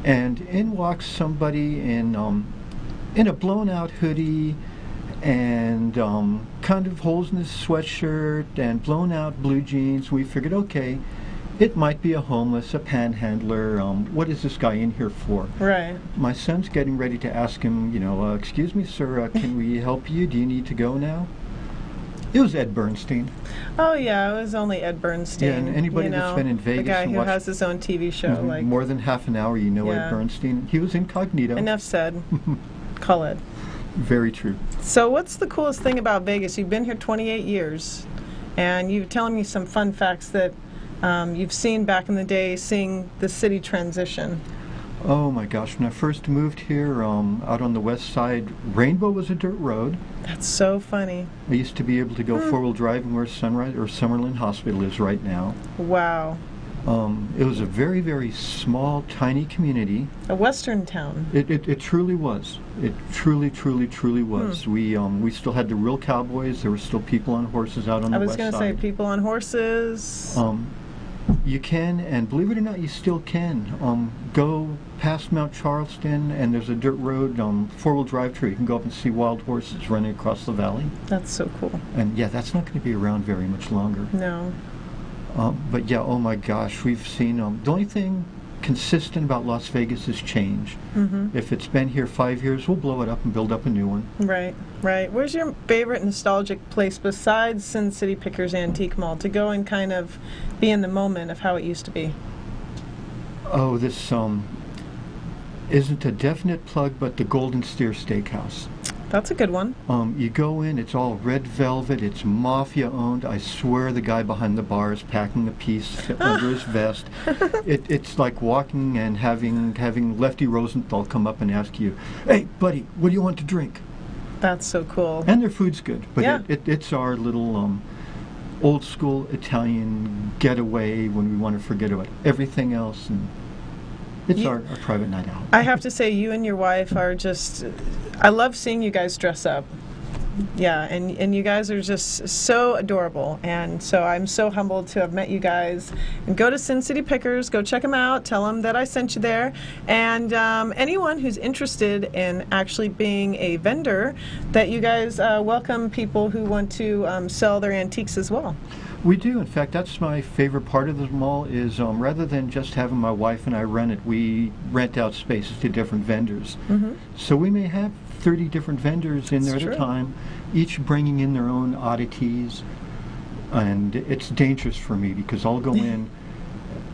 And in walks somebody in a blown-out hoodie and kind of holes in his sweatshirt and blown-out blue jeans. We figured, okay, it might be a homeless, a panhandler. What is this guy in here for? Right. My son's getting ready to ask him, "Excuse me, sir, can we help you? Do you need to go now?" It was Ed Bernstein. Oh, yeah, it was only Ed Bernstein. Yeah, and anybody that's been in Vegas, the guy and who watched has his own TV show. Like more than half an hour, Ed Bernstein. He was incognito. Enough said. Call Ed. Very true. So what's the coolest thing about Vegas? You've been here 28 years, and you're telling me some fun facts that you've seen back in the day, seeing the city transition. Oh my gosh, when I first moved here out on the west side, Rainbow was a dirt road. That's so funny. I used to be able to go four-wheel driving where Sunrise or Summerlin Hospital is right now. Wow. It was a very, very small, tiny community. A western town. It truly was. It truly, truly, truly was. We still had the real cowboys. There were still people on horses out on the west side. I was going to say people on horses. You can, and believe it or not, you still can go past Mount Charleston, and there's a dirt road, four-wheel drive trail. You can go up and see wild horses running across the valley. That's so cool. And yeah, that's not going to be around very much longer. No. But yeah, oh my gosh, we've seen the only thing consistent about Las Vegas is change. If it's been here 5 years, we'll blow it up and build up a new one. Right, right. Where's your favorite nostalgic place besides Sin City Pickers Antique Mall to go and kind of be in the moment of how it used to be? Oh, this isn't a definite plug, but the Golden Steer Steakhouse. That's a good one. You go in, it's all red velvet, it's mafia owned. I swear the guy behind the bar is packing a piece under his vest. It's like walking and having Lefty Rosenthal come up and ask you, "Hey, buddy, what do you want to drink?" That's so cool. And their food's good, but yeah. It's our little old school Italian getaway when we want to forget about everything else. And it's our private night out. I have to say, you and your wife are just... I love seeing you guys dress up. Yeah, and you guys are just so adorable. And so I'm so humbled to have met you guys. And go to Sin City Pickers. Go check them out. Tell them that I sent you there. And anyone who's interested in actually being a vendor, that you guys welcome people who want to sell their antiques as well. We do. In fact, that's my favorite part of the mall is rather than just having my wife and I run it, we rent out spaces to different vendors. So we may have 30 different vendors in there at a time, each bringing in their own oddities. And it's dangerous for me because I'll go in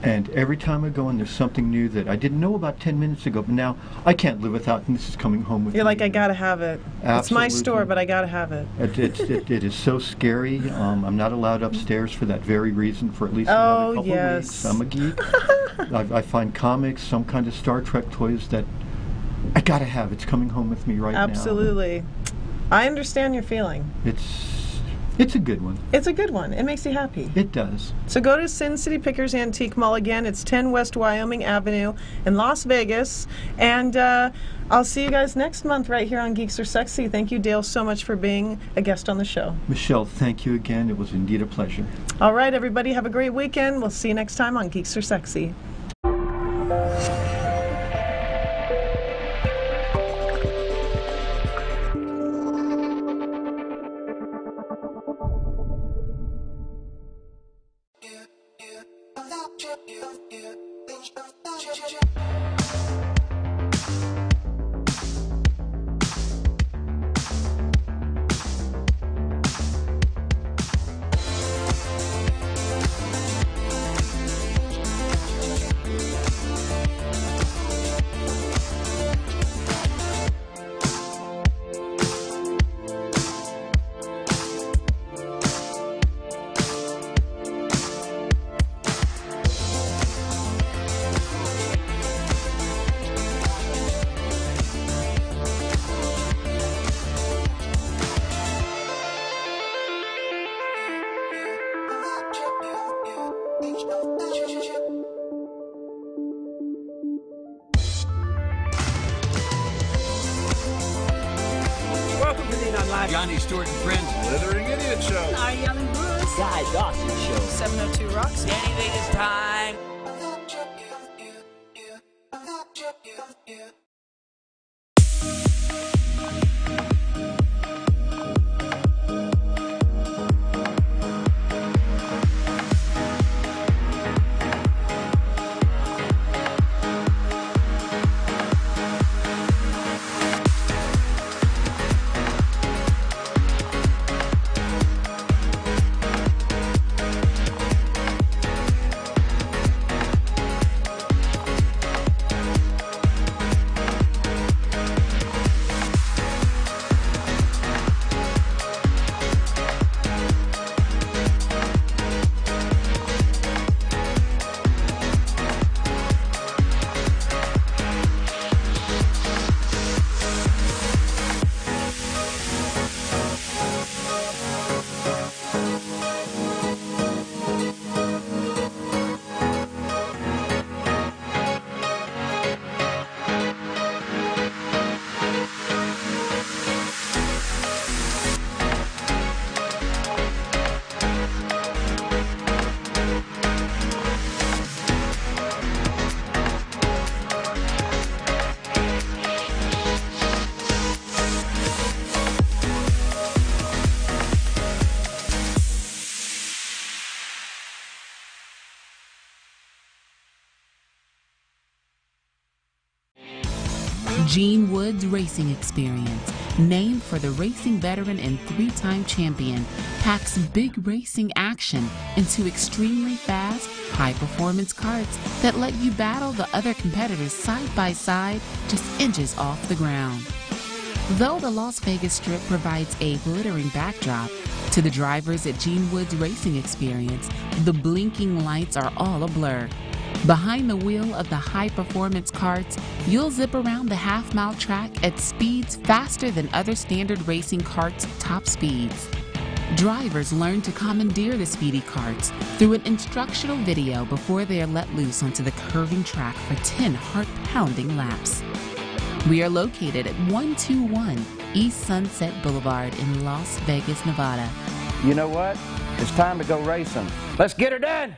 and every time I go in there's something new that I didn't know about 10 minutes ago, but now I can't live without, and this is coming home with me. You're like, I gotta have it. Absolutely. It's my store, but I gotta have it. It is so scary. I'm not allowed upstairs for that very reason for at least another couple of weeks. I'm a geek. I find comics, some kind of Star Trek toys that I gotta have. It's coming home with me right now. Absolutely. I understand your feeling. It's a good one. It's a good one. It makes you happy. It does. So go to Sin City Pickers Antique Mall again. It's 10 West Wyoming Avenue in Las Vegas. And I'll see you guys next month right here on Geeks R Sexy. Thank you, Dale, so much for being a guest on the show. Michelle, thank you again. It was indeed a pleasure. All right, everybody, have a great weekend. We'll see you next time on Geeks R Sexy. Seen on live. Johnny Stewart and Friends. Slithering Idiot Show. Ari Ellen Brewis. Guy Dawson Show. 702 Rocks. Anything is time. Gene Wood's racing experience, named for the racing veteran and three-time champion, packs big racing action into extremely fast, high-performance karts that let you battle the other competitors side by side, just inches off the ground. Though the Las Vegas Strip provides a glittering backdrop, to the drivers at Gene Wood's racing experience, the blinking lights are all a blur. Behind the wheel of the high-performance karts, you'll zip around the half-mile track at speeds faster than other standard racing karts' top speeds. Drivers learn to commandeer the speedy karts through an instructional video before they are let loose onto the curving track for 10 heart-pounding laps. We are located at 121 East Sunset Boulevard in Las Vegas, Nevada. You know what? It's time to go racing. Let's get her done!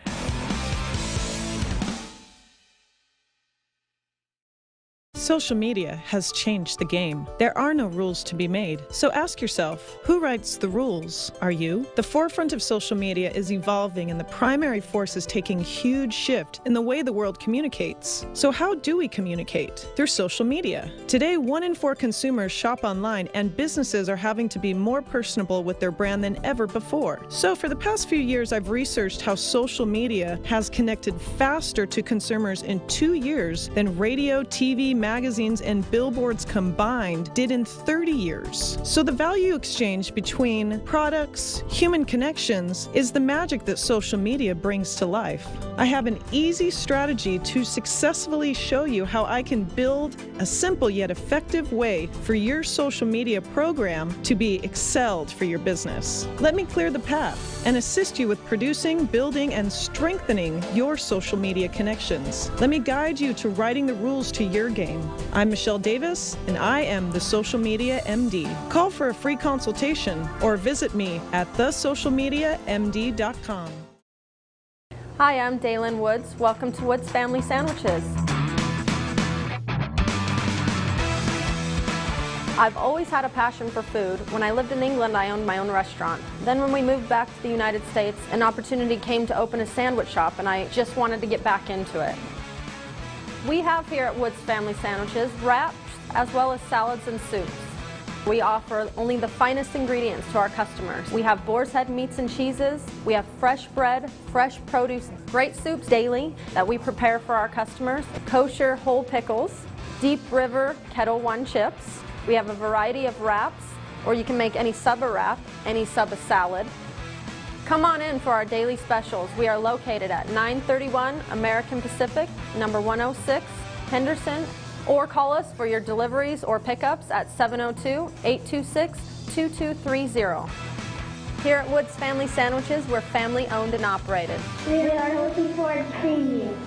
Social media has changed the game. There are no rules to be made. So ask yourself, who writes the rules? Are you? The forefront of social media is evolving and the primary force is taking a huge shift in the way the world communicates. So how do we communicate? Through social media. Today, 1 in 4 consumers shop online and businesses are having to be more personable with their brand than ever before. So for the past few years, I've researched how social media has connected faster to consumers in 2 years than radio, TV, magazines, and billboards combined did in 30 years. So the value exchange between products, human connections, is the magic that social media brings to life. I have an easy strategy to successfully show you how I can build a simple yet effective way for your social media program to be excelled for your business. Let me clear the path and assist you with producing, building, and strengthening your social media connections. Let me guide you to writing the rules to your game. I'm Michelle Davis, and I am the Social Media MD. Call for a free consultation or visit me at thesocialmediamd.com. Hi, I'm Daylin Woods. Welcome to Woods Family Sandwiches. I've always had a passion for food. When I lived in England, I owned my own restaurant. Then when we moved back to the United States, an opportunity came to open a sandwich shop, and I just wanted to get back into it. We have here at Woods Family Sandwiches wraps as well as salads and soups. We offer only the finest ingredients to our customers. We have boar's head meats and cheeses. We have fresh bread, fresh produce, great soups daily that we prepare for our customers, kosher whole pickles, Deep River Kettle One chips. We have a variety of wraps, or you can make any sub a wrap, any sub a salad. Come on in for our daily specials. We are located at 931 American Pacific, number 106, Henderson, or call us for your deliveries or pickups at 702-826-2230. Here at Woods Family Sandwiches, we're family owned and operated. We are looking forward to seeing you.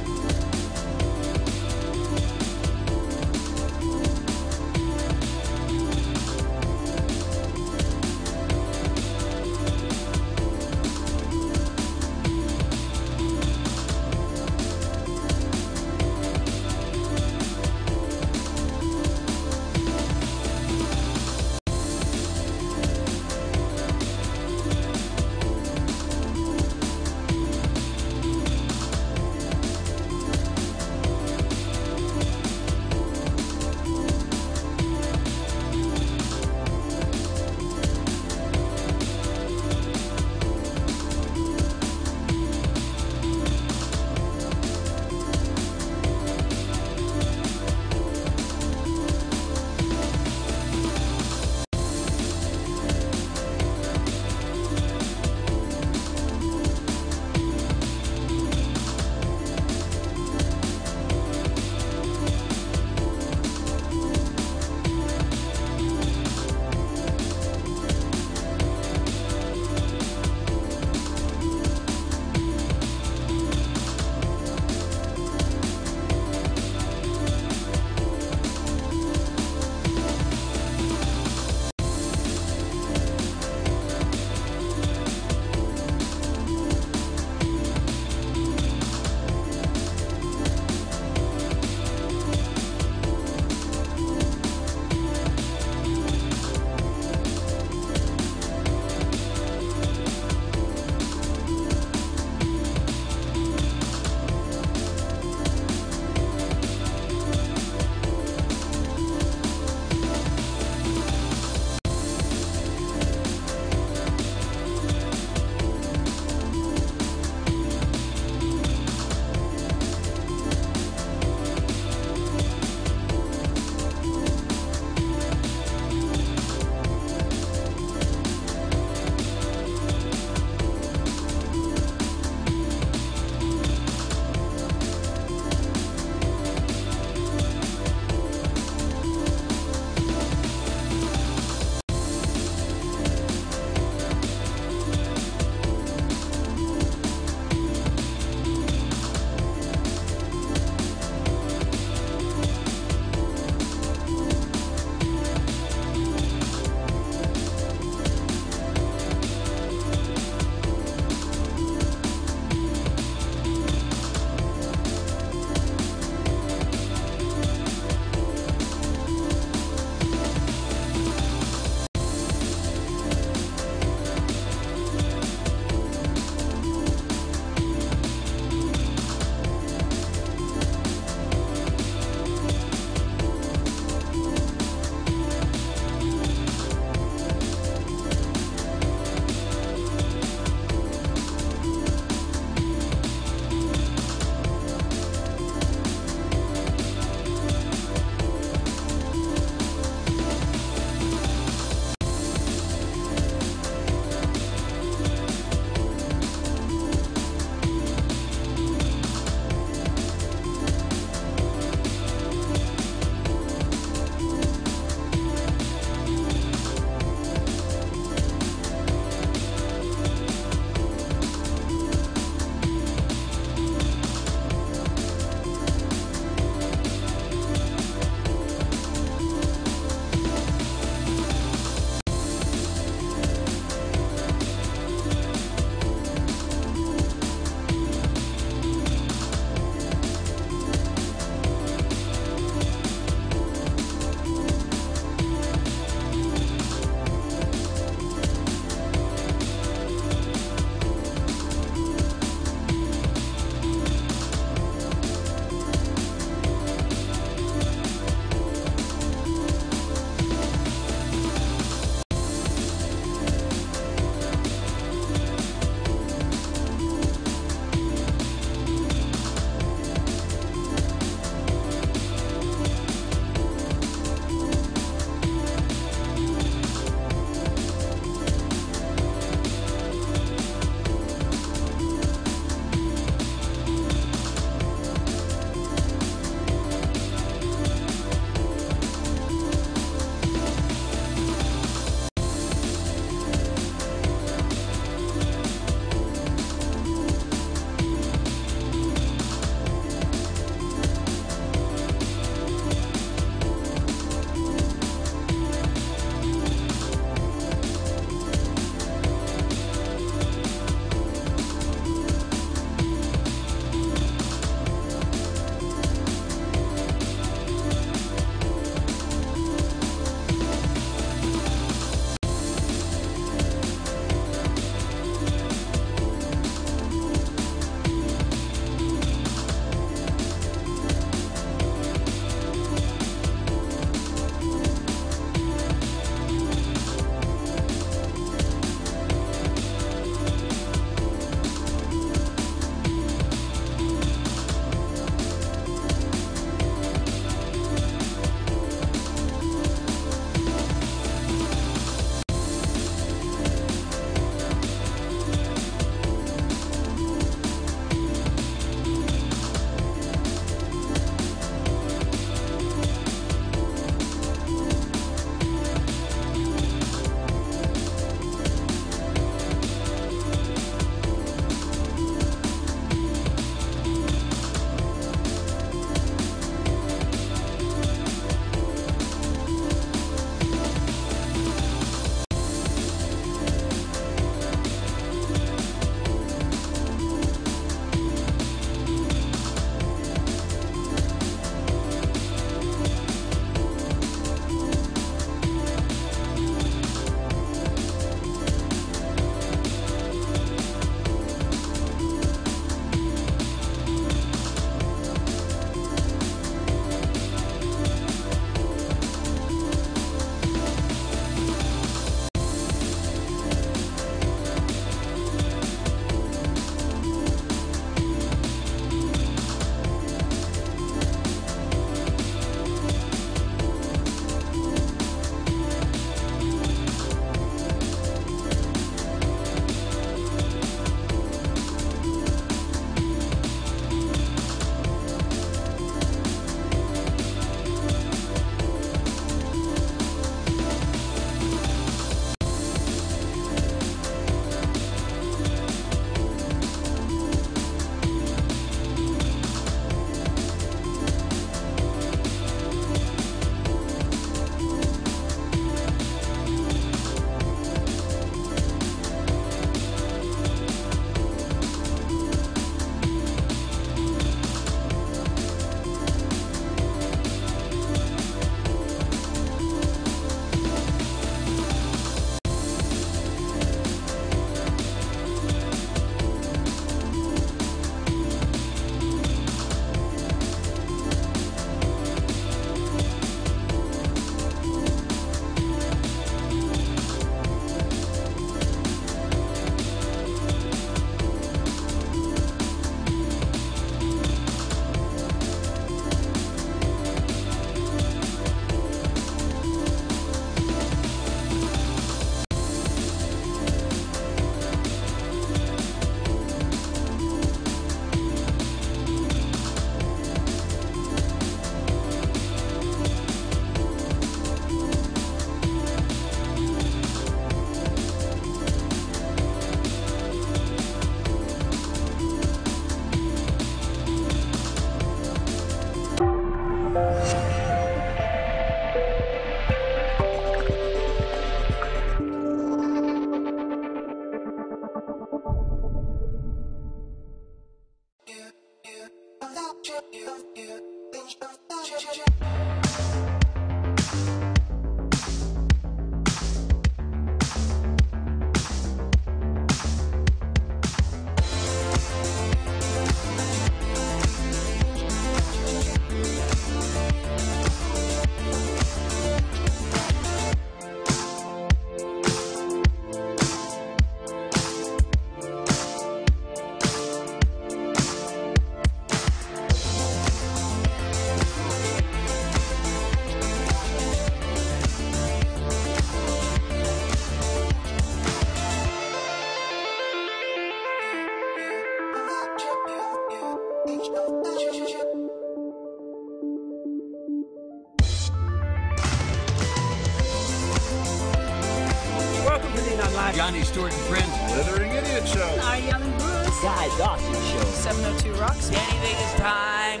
Johnny Stewart and Friends. Slithering Idiot Show. Our Young and Bruce. Guy Dawson Show. 702 Roxy. Anything is time.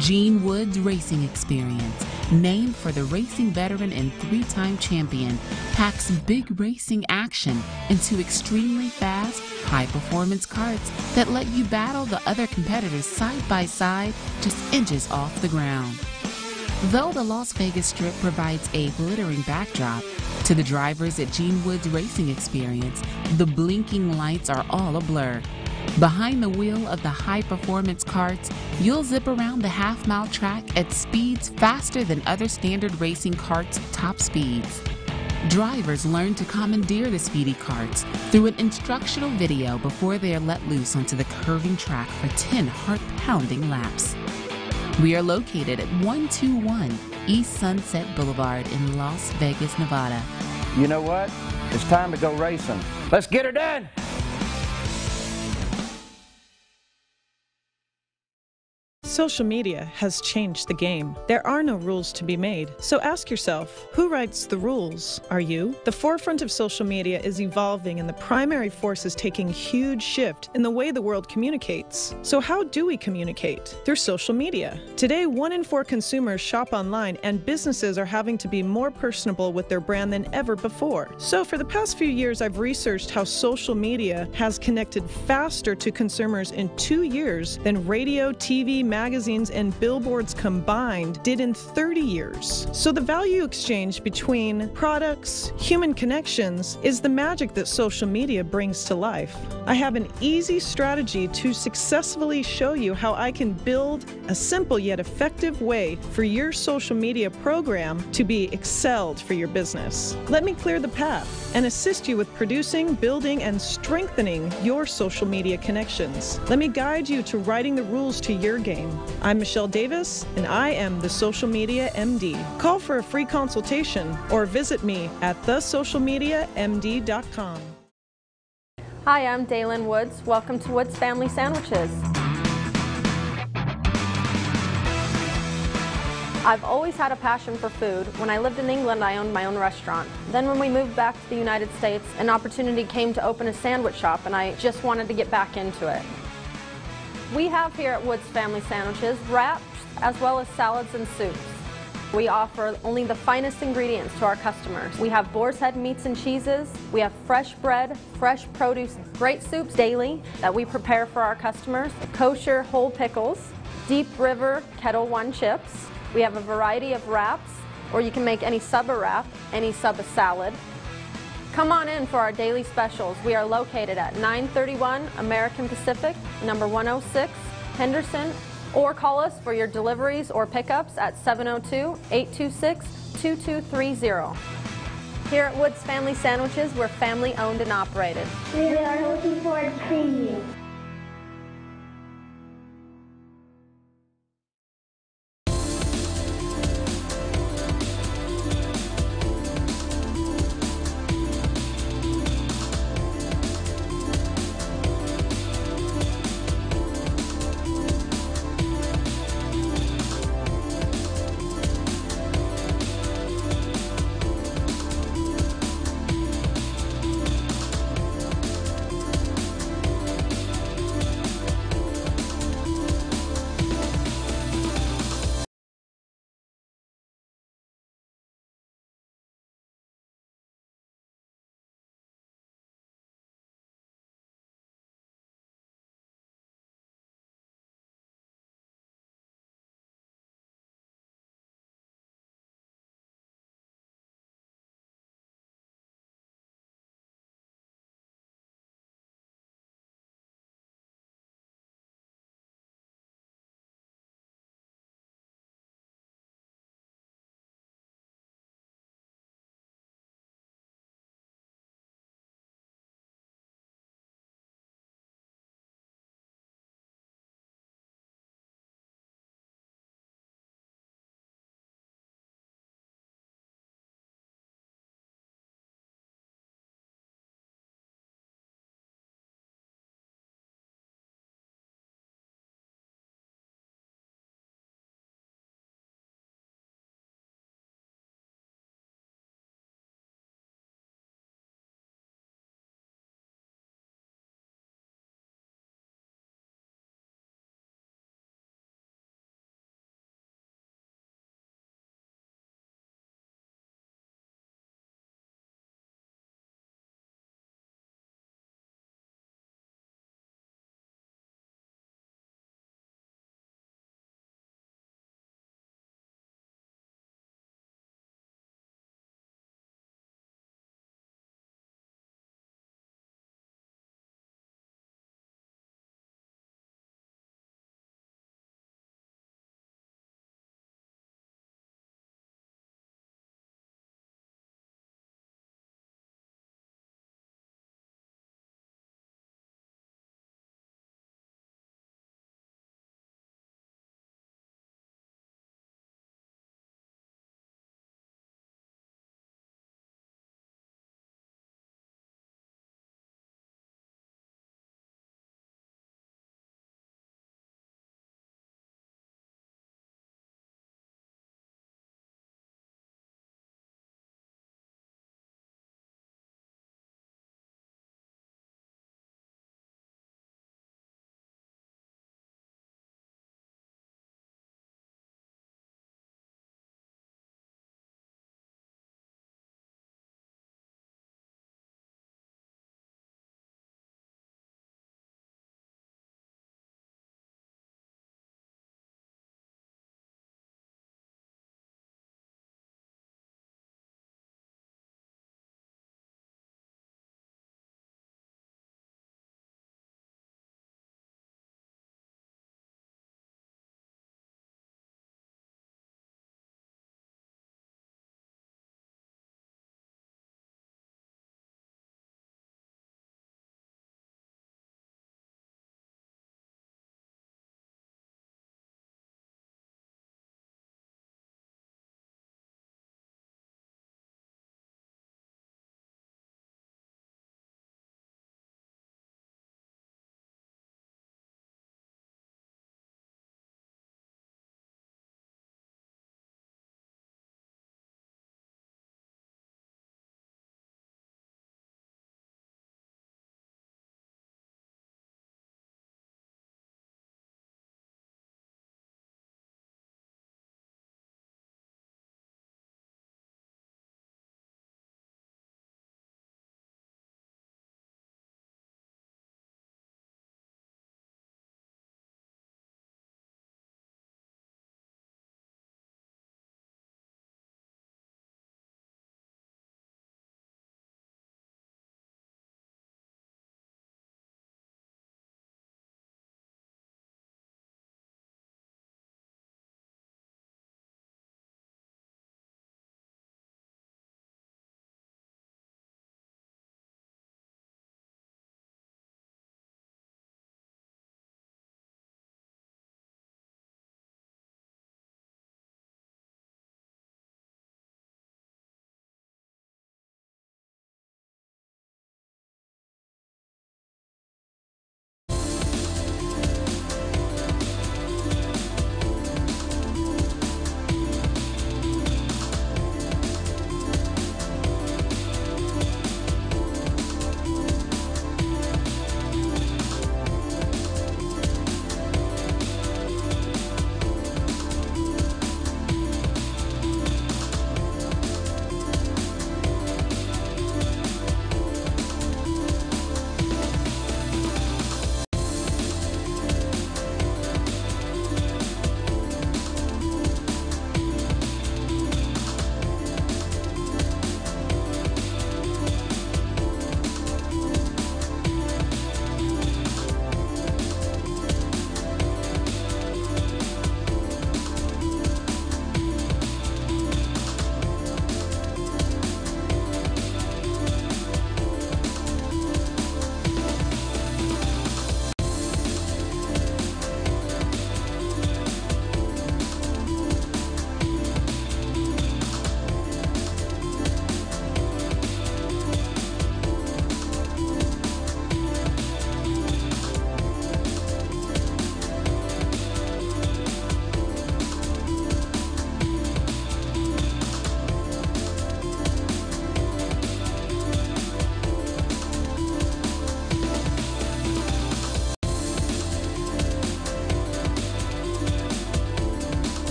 Gene Wood's racing experience, named for the racing veteran and three-time champion, packs big racing action into extremely fast, high-performance karts that let you battle the other competitors side by side, just inches off the ground. Though the Las Vegas Strip provides a glittering backdrop, to the drivers at Gene Wood's racing experience, the blinking lights are all a blur. Behind the wheel of the high-performance karts, you'll zip around the half-mile track at speeds faster than other standard racing karts' top speeds. Drivers learn to commandeer the speedy karts through an instructional video before they are let loose onto the curving track for 10 heart-pounding laps. We are located at 121 East Sunset Boulevard in Las Vegas, Nevada. You know what? It's time to go racing. Let's get her done! Social media has changed the game. There are no rules to be made. So ask yourself, who writes the rules? Are you? The forefront of social media is evolving, and the primary force is taking a huge shift in the way the world communicates. So how do we communicate? Through social media. Today, 1 in 4 consumers shop online, and businesses are having to be more personable with their brand than ever before. So for the past few years, I've researched how social media has connected faster to consumers in 2 years than radio, TV, magazines, and billboards combined did in 30 years. So the value exchange between products, human connections, is the magic that social media brings to life. I have an easy strategy to successfully show you how I can build a simple yet effective way for your social media program to be excelled for your business. Let me clear the path and assist you with producing, building, and strengthening your social media connections. Let me guide you to writing the rules to your game. I'm Michelle Davis, and I am the Social Media MD. Call for a free consultation or visit me at thesocialmediamd.com. Hi, I'm Daylin Woods. Welcome to Woods Family Sandwiches. I've always had a passion for food. When I lived in England, I owned my own restaurant. Then when we moved back to the United States, an opportunity came to open a sandwich shop, and I just wanted to get back into it. We have here at Woods Family Sandwiches wraps as well as salads and soups. We offer only the finest ingredients to our customers. We have boar's head meats and cheeses. We have fresh bread, fresh produce, great soups daily that we prepare for our customers, kosher whole pickles, Deep River Kettle One chips. We have a variety of wraps, or you can make any sub a wrap, any sub a salad. Come on in for our daily specials. We are located at 931 American Pacific, number 106, Henderson, or call us for your deliveries or pickups at 702-826-2230. Here at Woods Family Sandwiches, we're family owned and operated. We are looking forward to seeing you.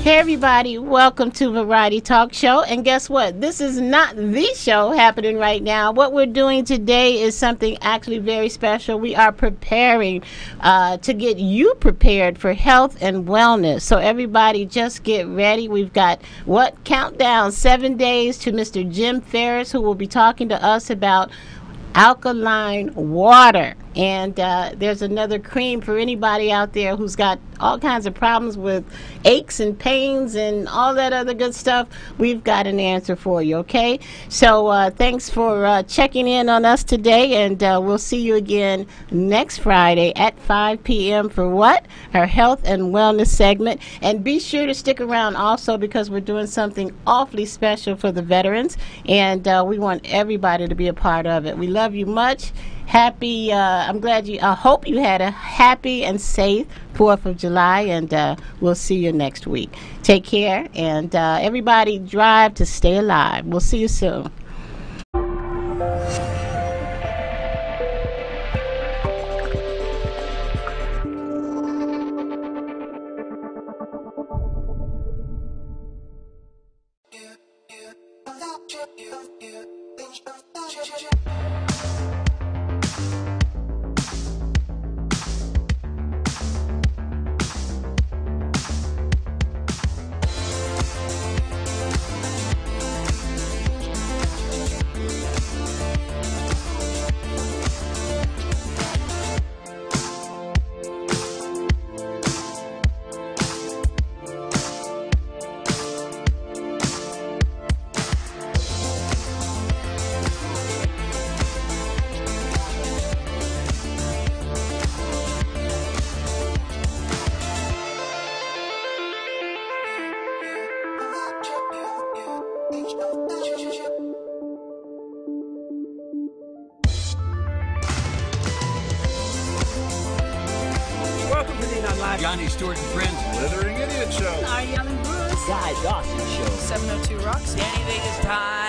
Hey everybody, welcome to Variety Talk Show. And guess what? This is not the show happening right now. What we're doing today is something actually very special. We are preparing to get you prepared for health and wellness. So everybody just get ready. We've got countdown 7 days to Mr. Jim Ferris, who will be talking to us about alkaline water. And there's another cream for anybody out there who's got all kinds of problems with aches and pains and all that other good stuff. We've got an answer for you, okay? So thanks for checking in on us today, and we'll see you again next Friday at 5 p.m. for what? Our health and wellness segment. And be sure to stick around also, because we're doing something awfully special for the veterans, and we want everybody to be a part of it. We love you much. Happy, I hope you had a happy and safe 4th of July, and we'll see you next week. Take care, and everybody drive to stay alive. We'll see you soon. Johnny Stewart and Friends. Slithering Idiot Show. Young and Bruce. Guy Dawson Show. 702 Roxy. Anything is time.